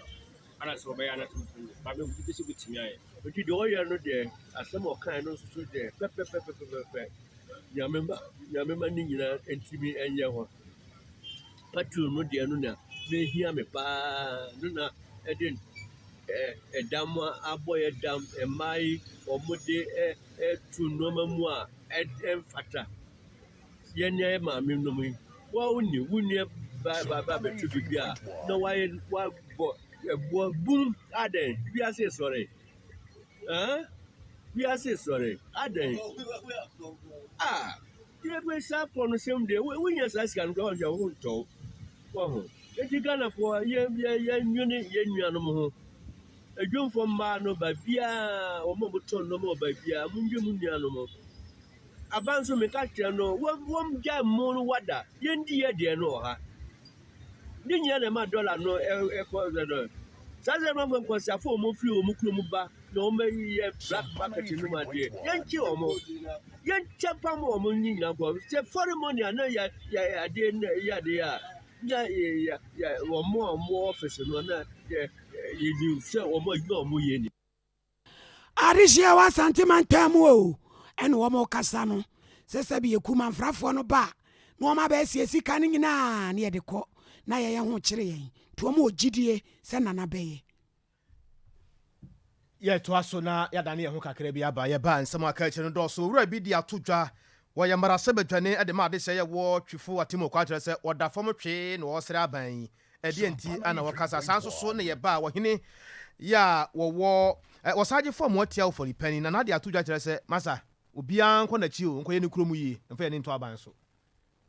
ana so be ana to ba me we be betimi aye o di do ya no de asem o kan no so de pe ya member ni nyina entimi enye ho patu no de no na me hia me pa no na edin edam aboye dam emai omode tu no mamu a fata yenye ma me no mu wa wuni ba betu bibia no wa bo boom aden we are say sorry we are say sorry aden you be sharp on the same day we yes as can go your own to oh e Ghana for ye nuanu ho adwum for ma no ba bia o mo boton no mo ba bia munje mu nuanu mo abanso me ka kire no wom ja mu no wada yendi ye de no ha ni nya na ma dollar no e ko no saze ma mo ko sia fo mo free o mo kuro mu ba no ma ye black market no ma de yenki o mo yencha pa mo mo ni nya ko se foreign money na ya de ya de ya o mo office no na ye ni se o mo igbo mo ye ni arishia wa sentimental o ene wo mo kasa no se bi ekuma mfrafo no ba no ma ba sie sika ni nyina na ye de ko na ye ho kire yen to mo ogidie se nana beye ye to aso na ya dane ye ho kakra bi aba ye ba nsem aka kire no do so wura bi di atodwa wo ye marase badwane e de ma de se ye wo twifo atimo kwa kire se oda fom twe na wo sere aban e de enti ana wo kasa sanso so na ye ba wo hene ya wo wasaje form watia for the penny na de atodwa kire se masa obia nko na chi o nko ye ne kromu yi mfa ye ne nto aban so.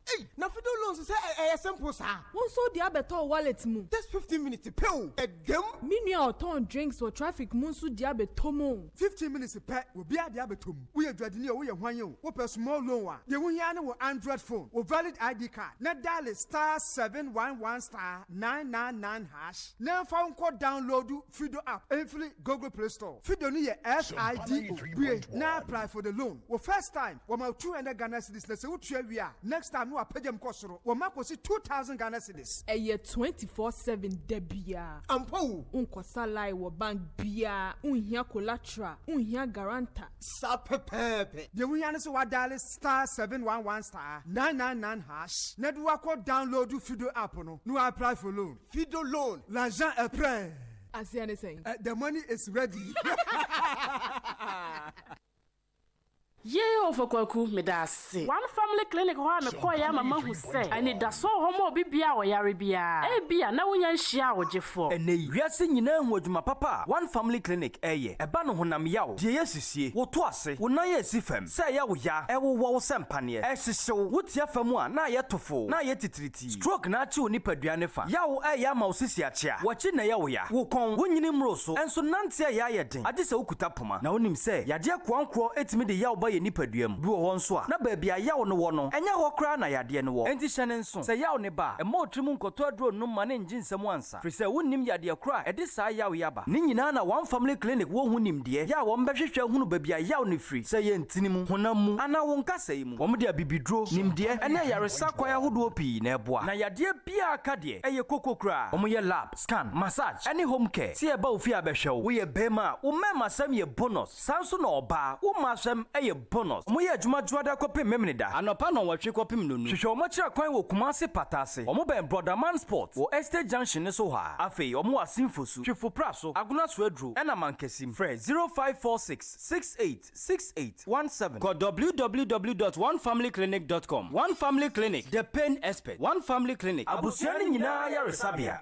Hey, na fido loans say simple sir. Won so dia beto wallet mu. Just 15 minutes pay o. Egem. Mini or ton drinks or traffic mun so dia beto mu. 15 minutes pay we bia dia beto mu. We adwadini o we hwan o. We per small loan wa. Ye wo hia na wo Android phone. Wo valid ID card. Na dial *711*999#. Na fa unko download Fido app. Every Google Play Store. Fido ni ye FIDO. We na apply for the loan. Wo first time, wo ma 200 Ghana cedis na se wo twa wi a. Next time no apagem kosoro. Wo ma ko si 2000 Ghana cedis. Eye 24/7 debia. Ampo. Unko salai wo bank bia. Unhia collateral. Unhia guarantor. Sapepepe. Ye wo hia na se wa dial *711*999#. Na do wa ko download Fido app no. No apply for loan. Fido loan. L'argent est prêt. As you saying. The money is ready. Ye of a kwaku medasi. One family clinic one a koya mama who say I need a so homo bibia or yaribia. Bia na unya shia o jefo. Ene wiase nyina hu adwuma papa. One family clinic eba no honam yawo. Die yesisie. Wo to ase. Wo nan ye sifam. Se ya wo ya. Wo wo sempane. Ehyew. Wo tia famu a na ye tofo. Na ye titiriti. Stroke na achi oni paduane fa. Yawo ya ma osisi achia. Wachi na yawo ya. Wo kon wo nyini mroso. Enso nante ya ye den. Ade se okuta poma. Na onim se yade akwankro etimi de yawo ba ye nipaduam. Bi wo nso a. Na ba bia yawo no wo no. Enya ho kra na yade ne wo. Enti hyene nso. Se yawo ne ba. Ema otrimu nkoto adro no ma ne njinsem ansa. Firi se wonnim yade kra ede saa yawo yaba. Ni nyina na one family clinic wo hu nimde. Ya wo mbehwehwe hunu ba bia yawo ne firi. Se ye ntinimu honam mu ana wo nkasa yi mu. Wo de abibidro nimde ene yaresa kwaya hodo pi na eboa. Na yade bia aka de eye kokokra. Wo ye lab, scan, massage, any home care. Se e ba ofi abehwew. Wo ye bema, wo mema sam ye bonus. Sanso na oba, wo masam eye bonus. Mo ye adwuma juada kopem memnida. Anopa no watwe kopem nonu. Hwehwe omo kira kwan wo Kumasi Patase. Omo ben Brother Man Sport. Wo Estate Junction ne so ha. Afei omo asimfosu. Twefo praso. Aguna so adru. Ena mankesim. Frɛ 0546686817. Go www.onefamilyclinic.com. One Family Clinic, the pain expert. One Family Clinic. Abusiani nyina yaresabia.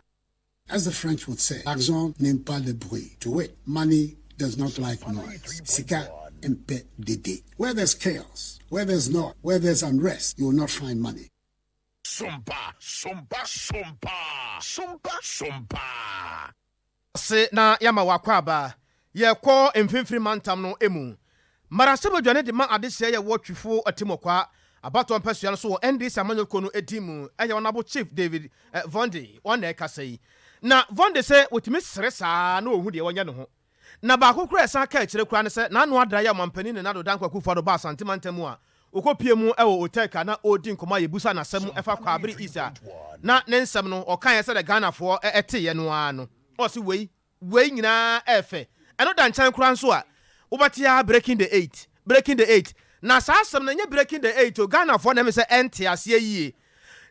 As the French would say, l'argent n'aime pas le bruit. To wit, money does not like noise. Sika impe dede. Where there's chaos, where there's noise, where there's unrest, you will not find money. Sompa. Se na yama wakwaba ye ko mfimfiri mantam no emu marasebo dwane de ma adehye ye wotwifo atimokwa abato mpasua no so ND samanyoko no edimu eye wonabo chief David Vonde one kasai na Vonde se wotimi sresa na ohu de wonya ne ho na ba kokura esa ka kire kura ne se na anu adra ya mampani ne na do dan kwaku fado ba santimantamu a okopie mu ewo oteka na odi nkoma ye busa na sam efa kwa abri isa na ne nsam no okan ye se de Ghana fo ete ye no ano o si wei nyina efe eno da nchan kura nso a wobatia breaking the 8 na sa asem na nye breaking the 8 o Ghana fo na me se ente ase yie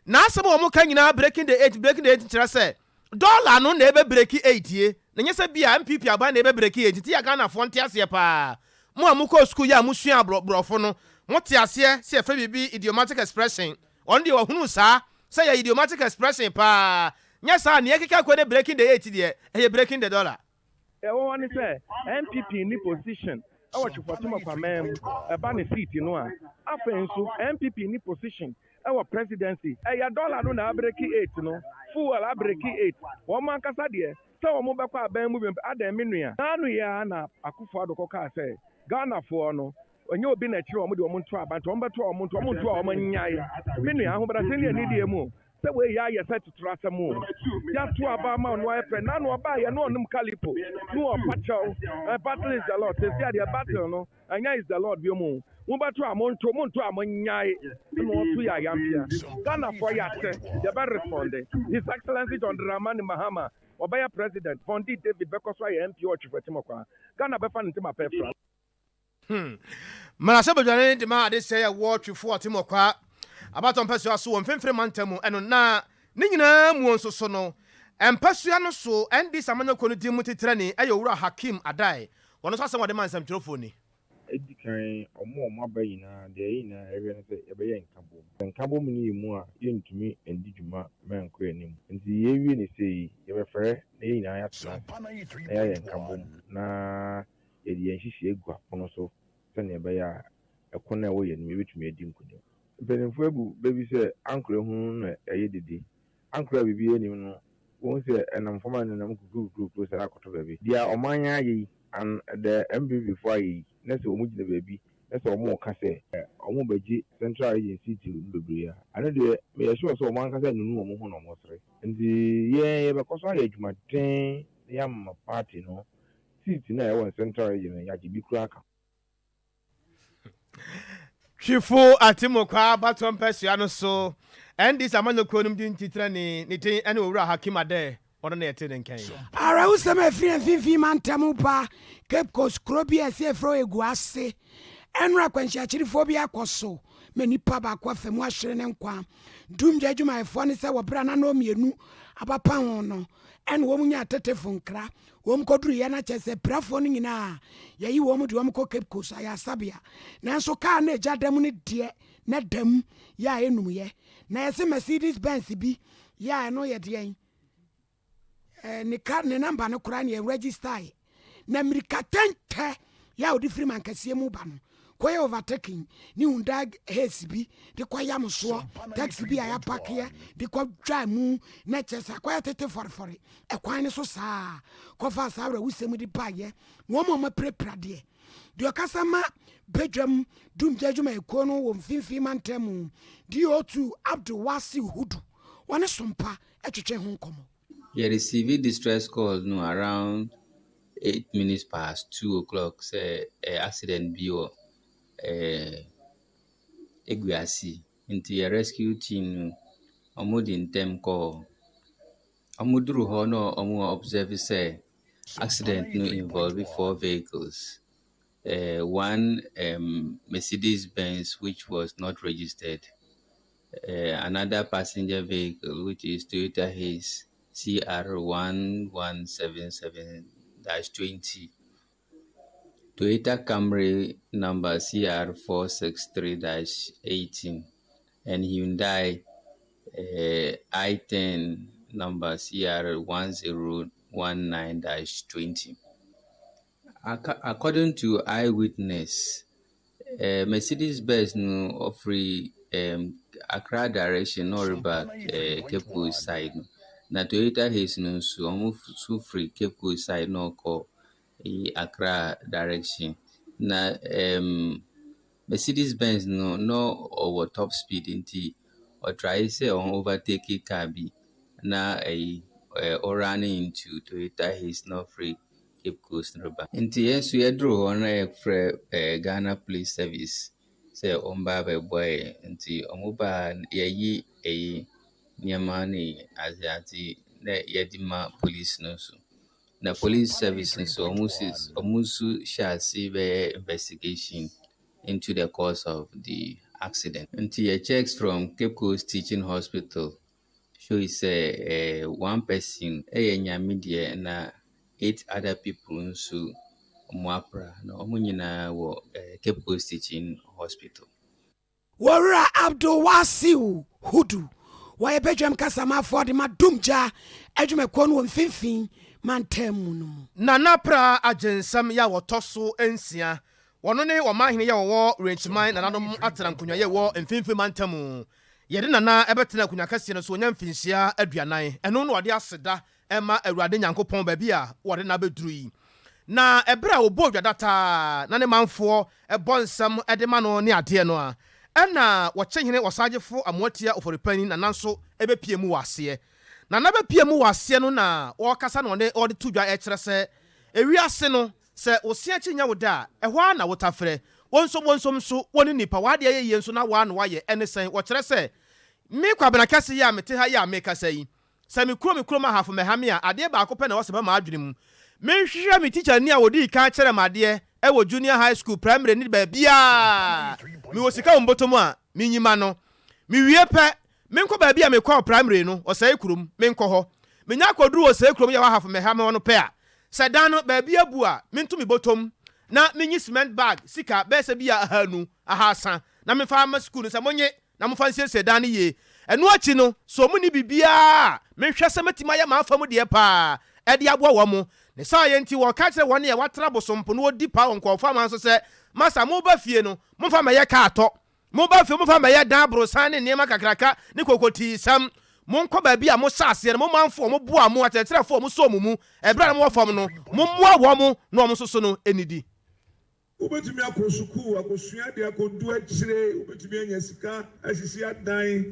na asem o mo kan nyina breaking the 8 kira se dollar no na ebe break 8 ye na nye se bia MPP aba na ebe break 8 ti ya Ghana fo ente ase pa mo amuko school ya musua brofo no mo ti ase se efe bibi idiomatic expression on de ohunu sa se ya idiomatic expression pa nya sa na yekeka ko ne breaking the 8 de e breaking the dollar e wo wani say MPP ni position awo chufotuma kwa mem e ba ne seat no a afenso MPP ni position awo presidency e ya dollar no na break 8 no fuel a break 8 wo man kasa de se wo mo be kwa ban mu adam menua anu ya na akufo adoko ka say Ghana for no onye obi na chire wo mo de wo mo nto abantu wo beto wo mo nto wo mo nyae menua ho bra se ne ni de mu se we ya ye set to asemu ya to aba ma no efe na no aba ye no onum kalipo no opacho battle is the Lord say the battle no anya is the Lord bi mu wo beto amonto amonyai no to ya yampia Ghana for ya te the be respond His Excellency John Dramani Mahama obaya president Fondi David Bekoso ya MP o chifetimokwa Ghana be fa ntima pefra Marasha bejane de ma ade say ya wo twifo atimokwa abato mpasua so mfemfere mantamu eno na ne nyina mu onsoso no mpasua no so ND samanyoko no di mutitre ni ayowura Hakim Adai wono so asem wode man samtrofoni edikan omo abayina de yina ewe no se ebeye nkabo mu ni mu a yentumi endi dwuma menko anim nti yewie ni sei yebefere na yina ya tena na ya nkabo na yedi enhihie egu apono so se na ebeya ekona wo ye ni betumi edi nkunim benefo ebu bebi se ankre hu na eye didi ankre bibi enim no won se enam foma na nam kuku se akoto bebi dia omanya yi and the MPP before yi na se omugina bebi na se omo ka se omo baji central agency ti bebre ya ane de me yesho so omo anka se nunu omo hu no mo sere ndi ye be koso ya adwuma den ya ma party no seat na e won central agency ya jibi kura aka Chifu atimokwa baton pesua no so ND samanyoko no di ntitra ni tin ene owura Hakim Adai ono na yete nkan ara usama free fifi mantamu pa Cape Coast Krobia se fro eguase ɛnora kwanhyiakyirifoɔ bi akɔ so ma nipa baako afa mu ahwere ne nkwa dumgya adwumayɛfoɔ ne sɛ wɔbrɛ na na ɔmmienu abapa ho no ɛne wɔm nya tetefo nkra wɔm kɔduruyɛ no kyɛ sɛ pirafoɔ no nyinaa yɛyi wɔm de wɔm kɔ Cape Coast ayɛ asabea nanso kaa na agya dam no deɛ na dam yɛ a ɛnumyɛ na yɛsɛ Mercedes Benz bi yɛ a ɛno yɛ deɛn ne namba no koraa ne yɛ register na mmirika tɛntɛ yɛ a wode firi mankaseɛ mu ba no kɔyɛ overtaking ne Hyundai Haze bi de kɔyɛ mosoɔ taxi bi a yɛapakeɛ de kɔdwa mu na kyɛ sɛ kɔyɛ tete fɔrefɔre ɛkwan ne so saa kɔfa saa werɛ wosɛm de baayɛ wɔma ɔmaprapra deɛ ɔkasa ma badwam dumgya adwumayɛkuo no wɔ mfimfini mantam mu DO2 Abdul Wasi Hudu wɔne Sompa atwetwe ho nkɔmmɔ. You received distress call no around 8 minutes past 2 o'clock. Say accident bio Eguasi into your rescue team. Omo di ntem call. Omo duru ho no omo observe say accident no involve 4 vehicles. One Mercedes Benz which was not registered. Another passenger vehicle which is Toyota Haze CR1177-20, Toyota Camry number CR463-18, and Hyundai i10 number CR1019-20. According to eyewitness, Mercedes Benz no offer Accra direction or back Cape Coast side. Na Toyota Haze no so almost free Cape Coast side no call Accra direction. Na Mercedes Benz no over top speed inti or try say on overtake car bi na or running into Toyota Haze no free Cape Coast no back. Inti yes we draw on Ghana Police Service. Say omba be boy nti omoba yeyi niamani azati na yedima police no so na police service so almost shall see the investigation into the cause of the accident. Nti checks from Cape Coast Teaching Hospital show say one person nyamidie na 8 other people nso Mwapra na omo nyina wo Cape Coast Teaching Hospital. Wara Abdul Wasi Hudu wa bedwam kasama for de madumja adwumakuo no mfimfin mantam no na napra agensam ya wotoso ensia wono ne womahene ya wo ranchman na nanom atran kunwa ye wo mfimfin mantam yede nana ebetena kunwa kase no so onya mfinhia aduanan eno no ode aseda ema awurade nyankopɔn ba bi a wode na beduru yi na ebra obo dwadata na ne manfo ebonsam edema no ne ade no a ɛna wɔkyehene wɔsagefo amoatia oforipani na nanso ebepie mu wase na bepie mu wase no na wɔkasa no ne ɔde tudwa ɛkyerɛ sɛ ewiase no sɛ osia kyenya woda ɛhɔ na wotafrɛ wonsom so woni nipa wade yeye nso na wa no waye ɛne sɛn wɔkyerɛ sɛ me kwabena kase ya mete ha ya me kasa yi sɛ me kuro ma hafo mehame a ade ba akopɛ na wɔsɛba ma adwene mu menhwehwɛ me teacher ni a wodi ka kyerɛ made ɛwɔ junior high school primary ni ba bia me wosika mbotom a menyima no me wie pɛ menkɔ ba bia me kɔ primary no ɔsɛe kurom menkɔ hɔ menya koduru ɔsɛe kurom ya wahafo mehame wɔn pɛ a sɛ dan no ba bia bu a mento me botom na menyi cement bag sika bɛsɛ bia ahanu ahasa na me fa ma school sɛ monye na mo fa nsiesie dan no ye ɛno akyi no so mu ni bibia menhwɛ sɛ matima ya ma afa mu de pa ɛde aboa wɔ mo ne saa yɛ nti wɔ ka kyerɛ wɔn yɛ watra bosompo no odi pa wɔn kɔfa man so sɛ masa mo ba fie no mo fa ma yɛ ka atɔ mo ba fie mo fa ma yɛ dan brosan ne nneɛma kakraka ne kokoti sam mo nkɔ ba bi a mo saase no mo manfo mo boa mo akyerɛkyerɛfo mo so mo mu ɛbra mo wɔfam no mo moa wɔ mo na wɔn so no enidi ubetumi akɔ sukuu akɔsua de akɔdu akyire ubetumi anya sika asisi adan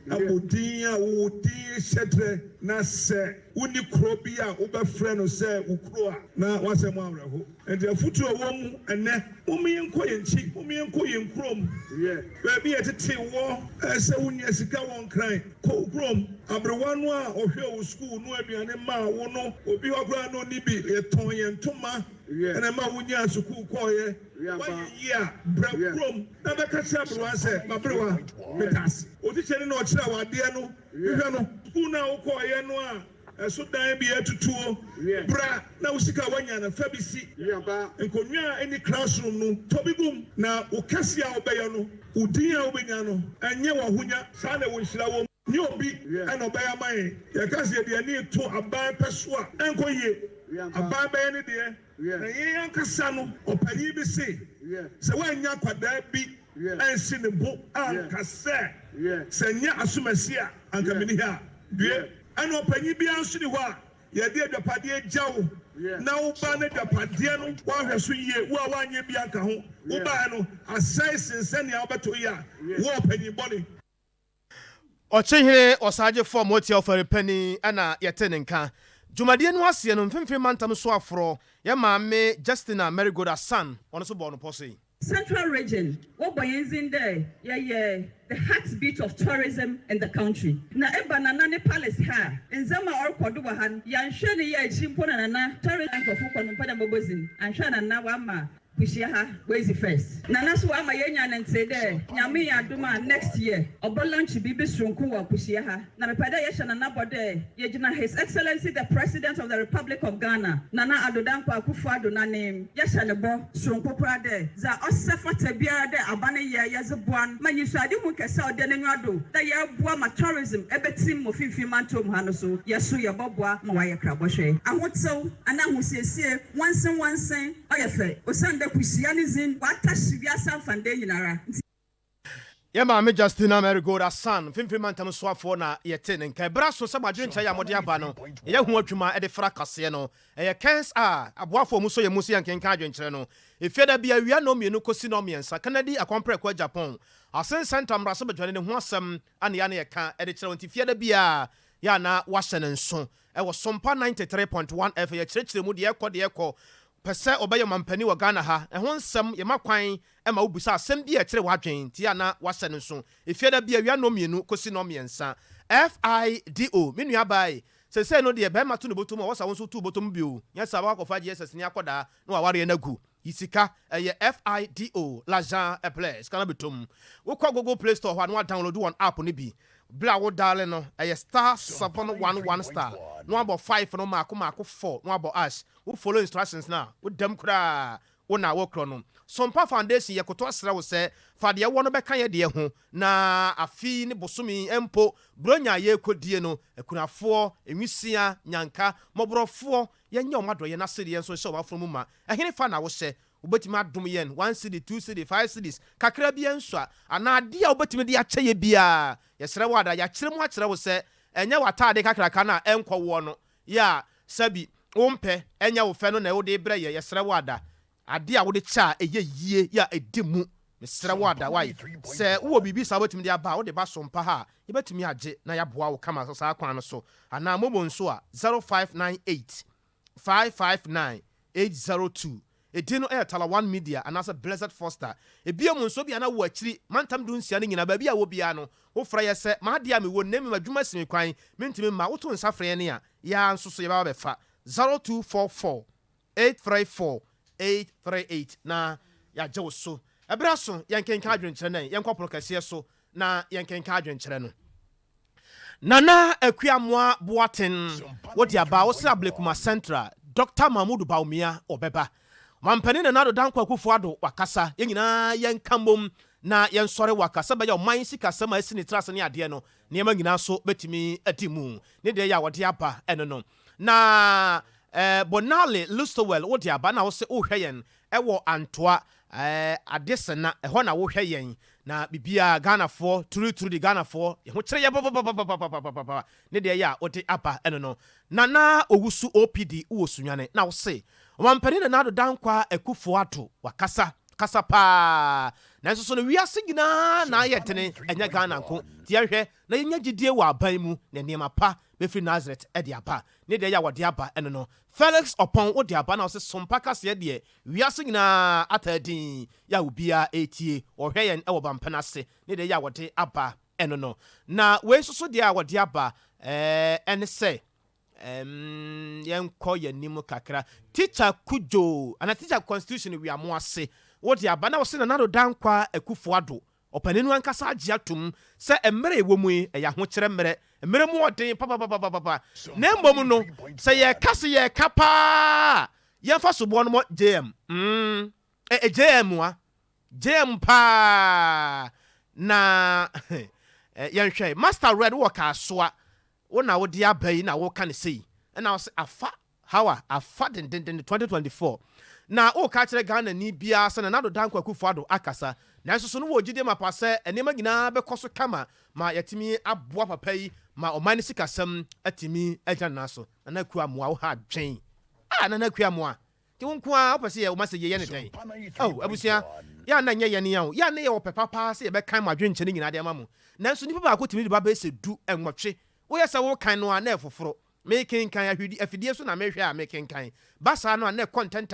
abodin a wodin hyɛtrɛ na sɛ woni kuro bi a wobɛfrɛ no sɛ wokuro a na wasɛm awerɛho ɛnti afotu a wɔ mu ɛnɛ momyɛnkɔ yɛn nkyi momyɛnkɔ yɛn kurom baabi yɛtete wɔ sɛ wonya sika wɔ nkran kɔ kurom aberewa no a ɔhwɛ wo sukuu no aduane ma wo no obi hɔ koraa no ni bi yɛtɔn yɛn ntoma and a man would answer cool coy. Yeah, bread room. Never catch up to us, my brother. Metas. What is any no chow, Diano? You know, who now coy no. So die be to tour. Bra, now Sika Wanya and Fabisi. And Konya any classroom no. Toby boom. Now Ukasia Obayano. Udia Obayano. And Yawa Hunya. Sana Wishlaw. Nyobi and Obaya Mai. Yakasi they need to abide Peswa. And Koye. Abide any dear. And Yankasano or Payibisi. So when Yakwa be and sing the book and Cassette. Senya Asumasia and Kaminia. And open you be answered what you did the Padia Jow. Now, Bannet the Padiano, one has 3 years, one year Bianca, Ubano, a size and send Albert to ya, warp any body. Ochehe osaje for moti offer penny ana yetenenka. Jumadie no ase no mfemfe mantam so afro ye maame Justina Marigold son ono so born posse. Central region, what by in there, the heartbeat of tourism in the country. Na eba na nane palace ha, in zama or koduwahan, yan sheni ya chimpona na tourism for fuko numpada mobozin, and shana na wama. Kushiaha, where's the first? Nanasu ama yenya and say there, Yami Aduma next year, or lunch bibi strunkuwa Kushiaha. Napada Yashana Nabode, Yejina His Excellency the President of the Republic of Ghana, Nana Adodanko Akufo-Addo na name, Yashanabo, Strunko Prade, Za Osefa Tebiara de Abane Yazabuan, Manusadi Mukasa Denenado, the Yabuama tourism, Ebetim Mofifi Mantum Hanoso, Yasu Yabobwa, Mawaya Kraboshe. And what so, and I will say, once and one saying, Oyafe, Osanda. Yeah, maame Justina Marigold son, fimfi mantam so afo na yete nka bra so sabadwe ncha ya mode aba no ye hu adwuma e de fra kase no e kens aboafo mu so ye musu yankenka adwenkyere no efiada bia wia no mienu kosi no miensa Canada akompre kwa Japan asen center mraso bedwane ne ho asem ane ya na ye ka e de kyere wonti fiada bia ya na wahye ne nso e wo Sompa 93.1 FM ye kyerɛkyerɛ mu de ekɔ pese obeye mampani wa Ghana ha ho nsem ye makwan e ma obusa asem bi e kire wadwen ti ana wase no so efiada bia wia no mienu kosi no miensa FIDO menu abai se no de be ma to no botom wo sa won so tu botom bi o nya sa ba kofa Jesus ni akoda no aware na gu isika ye FIDO l'argent est place kana betom wo kwa Google Play Store ho no download one app ni bi bla wo dale no star 711 star no about 5 no mako 4 no about ash wo follow instructions na wo dem kra wo na wo kro no Sompa Foundation ye koto asra wo se fa de wo no beka ye de ho na afi ne bosomi empo bronya ye kodie no akunafo enwisia nyanka moborofo ye nya omado ye na sede ye so hye wo mu ma ehene fa na wo hye ubetimi adom yen 1 cedi 2 cedi 5 cedis kakra bia nswa ana de a ubetimi de ache ye bia ye sere wada ya kire mu akire wo se enya watade kakraka na enko wo no ya sabi ompe enya wo fe no na wo de bre ye sere wada ade a wo de cha eye yie ya edimu me sere wada wai se wo bibi sa ubetimi de aba wo de ba Sompa ha ye betimi age na ya boa wo kama so sa kwan no so ana momo nso a 0598 559 802 Edino Tala One Media and as a Blessed Foster. A beer monso be an hour tree, mantam dun sianing in a baby wobiano. O Frya said, my dear, me would name him a Jumas crying, meant to me Mauto and Safrania, ya so say about 0244 834 838. Na ya Joso. A brasso, Yankin Cadron Chene, Yankopo Cassiaso, na Yankin Cadron Cheno. Nana Equiamwa Boatin, what ya bow Sablekuma Centra, Dr. Mahmoud Baumia or Beba. Mampani na nado dankwa Akufo-Addo wakasa yenyina yenkambom na yensore wakasa ba ya oman sika sama esini trase ne ade no niema nyina so betimi adimu ne de ya wode aba eno no na Bonale Lustowell wode aba na wo se ohweyen ewo Antoa adesena eho na wo hweyen na bibia Ghana for turu di Ghana for ye ho kire ye papa ne de ya wode aba eno no nana owusu OPD wo sunwane na wo se wampani na nado dankwa Akufo-Addo wakasa kasa pa nanso so no wiase gina na ayetene enya Ghana nko ti ahwe na yenya gidie wa aban mu na niema pa befi Nazareth e de aba ne de ya wode aba eno no Felix Opon wode aba na wo se Sompa kase de wiase gina atadin ya ubia etie ohweyen e wo bampana se ne de ya wode aba eno no na we so so de ya wode aba ene se Yenko Yenimu Kakra, teacher Kujo, and a teacher constitution we are more say. What ya bana was in another down qua a kufuado. Opening one casa jatum, say a mere woman, a yahuchere, a mere more day, papa. Nembomuno, say a cassia capa. Yan first one more JM. A JM wa. JM pa. Na yan shay. Master Red Walker swa. When I would dear bay, now what can I say? And I was a fat, how a fat in 2024. Now, oh, catch the gun and need bias and another down Kwakufado Akasa. Now, so no would you my passe and Nemagina because of Kama, my etimi abwapa pay, my omanisika some etimi etanaso, and I quam wow hard chain. Ah, and I quam moi. Don't qua up see, I must say any day. Oh, I was here. Ya na yanio, ya ne or papa say about kind my drink in Adamamu. Now, so people go to me the baby say do and watch it. We are so kind one never for making kind of FDS and America making kind. Bassa no ne content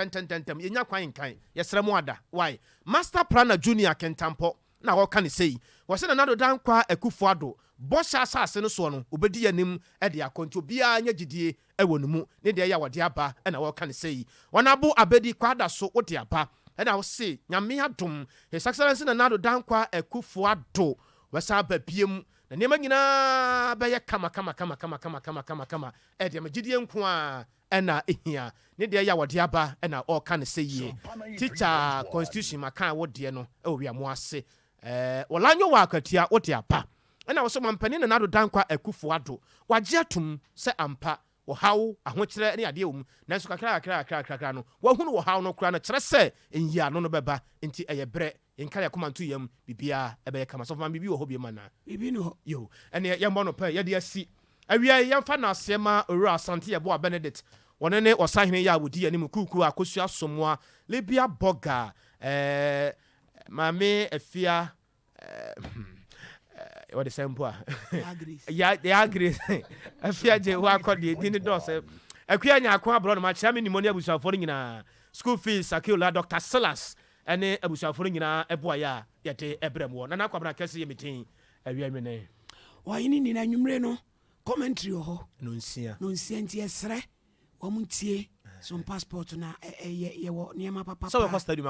in your kind kind. Yes, Ramuada. Why? Master Planner Junior can tampo. Now what can he say? Was in another down qua a kufuado. Boss assassin sono, Ubedia nim, Edia conto bia nyagidi, ewonu, Nidia wadiaba, and I what can he say? One abu abedi quada so otiapa, and I'll say, Yamia dum, his excellence in another down qua a kufuado. Was up a PM. Na nema nyina bɛyɛ kama ɛde magidiɛ nko ɛna ehia ne deɛ yɛ wɔde aba ɛna ɔka ne sɛ yie teacher constitution maka wɔdeɛ no ɛwɔ wi amo ase wɔlanyo wɔ akatua wɔde apa ɛna wɔsɔ mampani na nado dankwa akufo ado wagye atum sɛ ampa wɔhaw ahokyerɛ ne adeɛ wɔ mu nanso kakra no wɔhunu wɔhaw no kora no kyerɛ sɛ nyia no bɛba nti ɛyɛ brɛ Inka ya kuma tuyam bibia ebe kama so fa bibi wo hobie mana bibi no yo ene ye mbɔ no pa ye de asi awia ye mfa na asema owura asante ye bo Benedict wone ne osahene ya wodi anim kuku akosu asomoa lebia boga mame afia what the same boy ya they agree afia je wa akode di ne dose akua nya akwa abro no ma kira me nimoni abusafo nyina school fees akiola Dr. Silas ene abusafo nyina eboa ya yete ebrem wo na nakwabra kese yemetin awia nwene wa yini ni na nwumre no commentary ho no nsia nti esre wo muntie some passport na ye wo niema papa so we stadium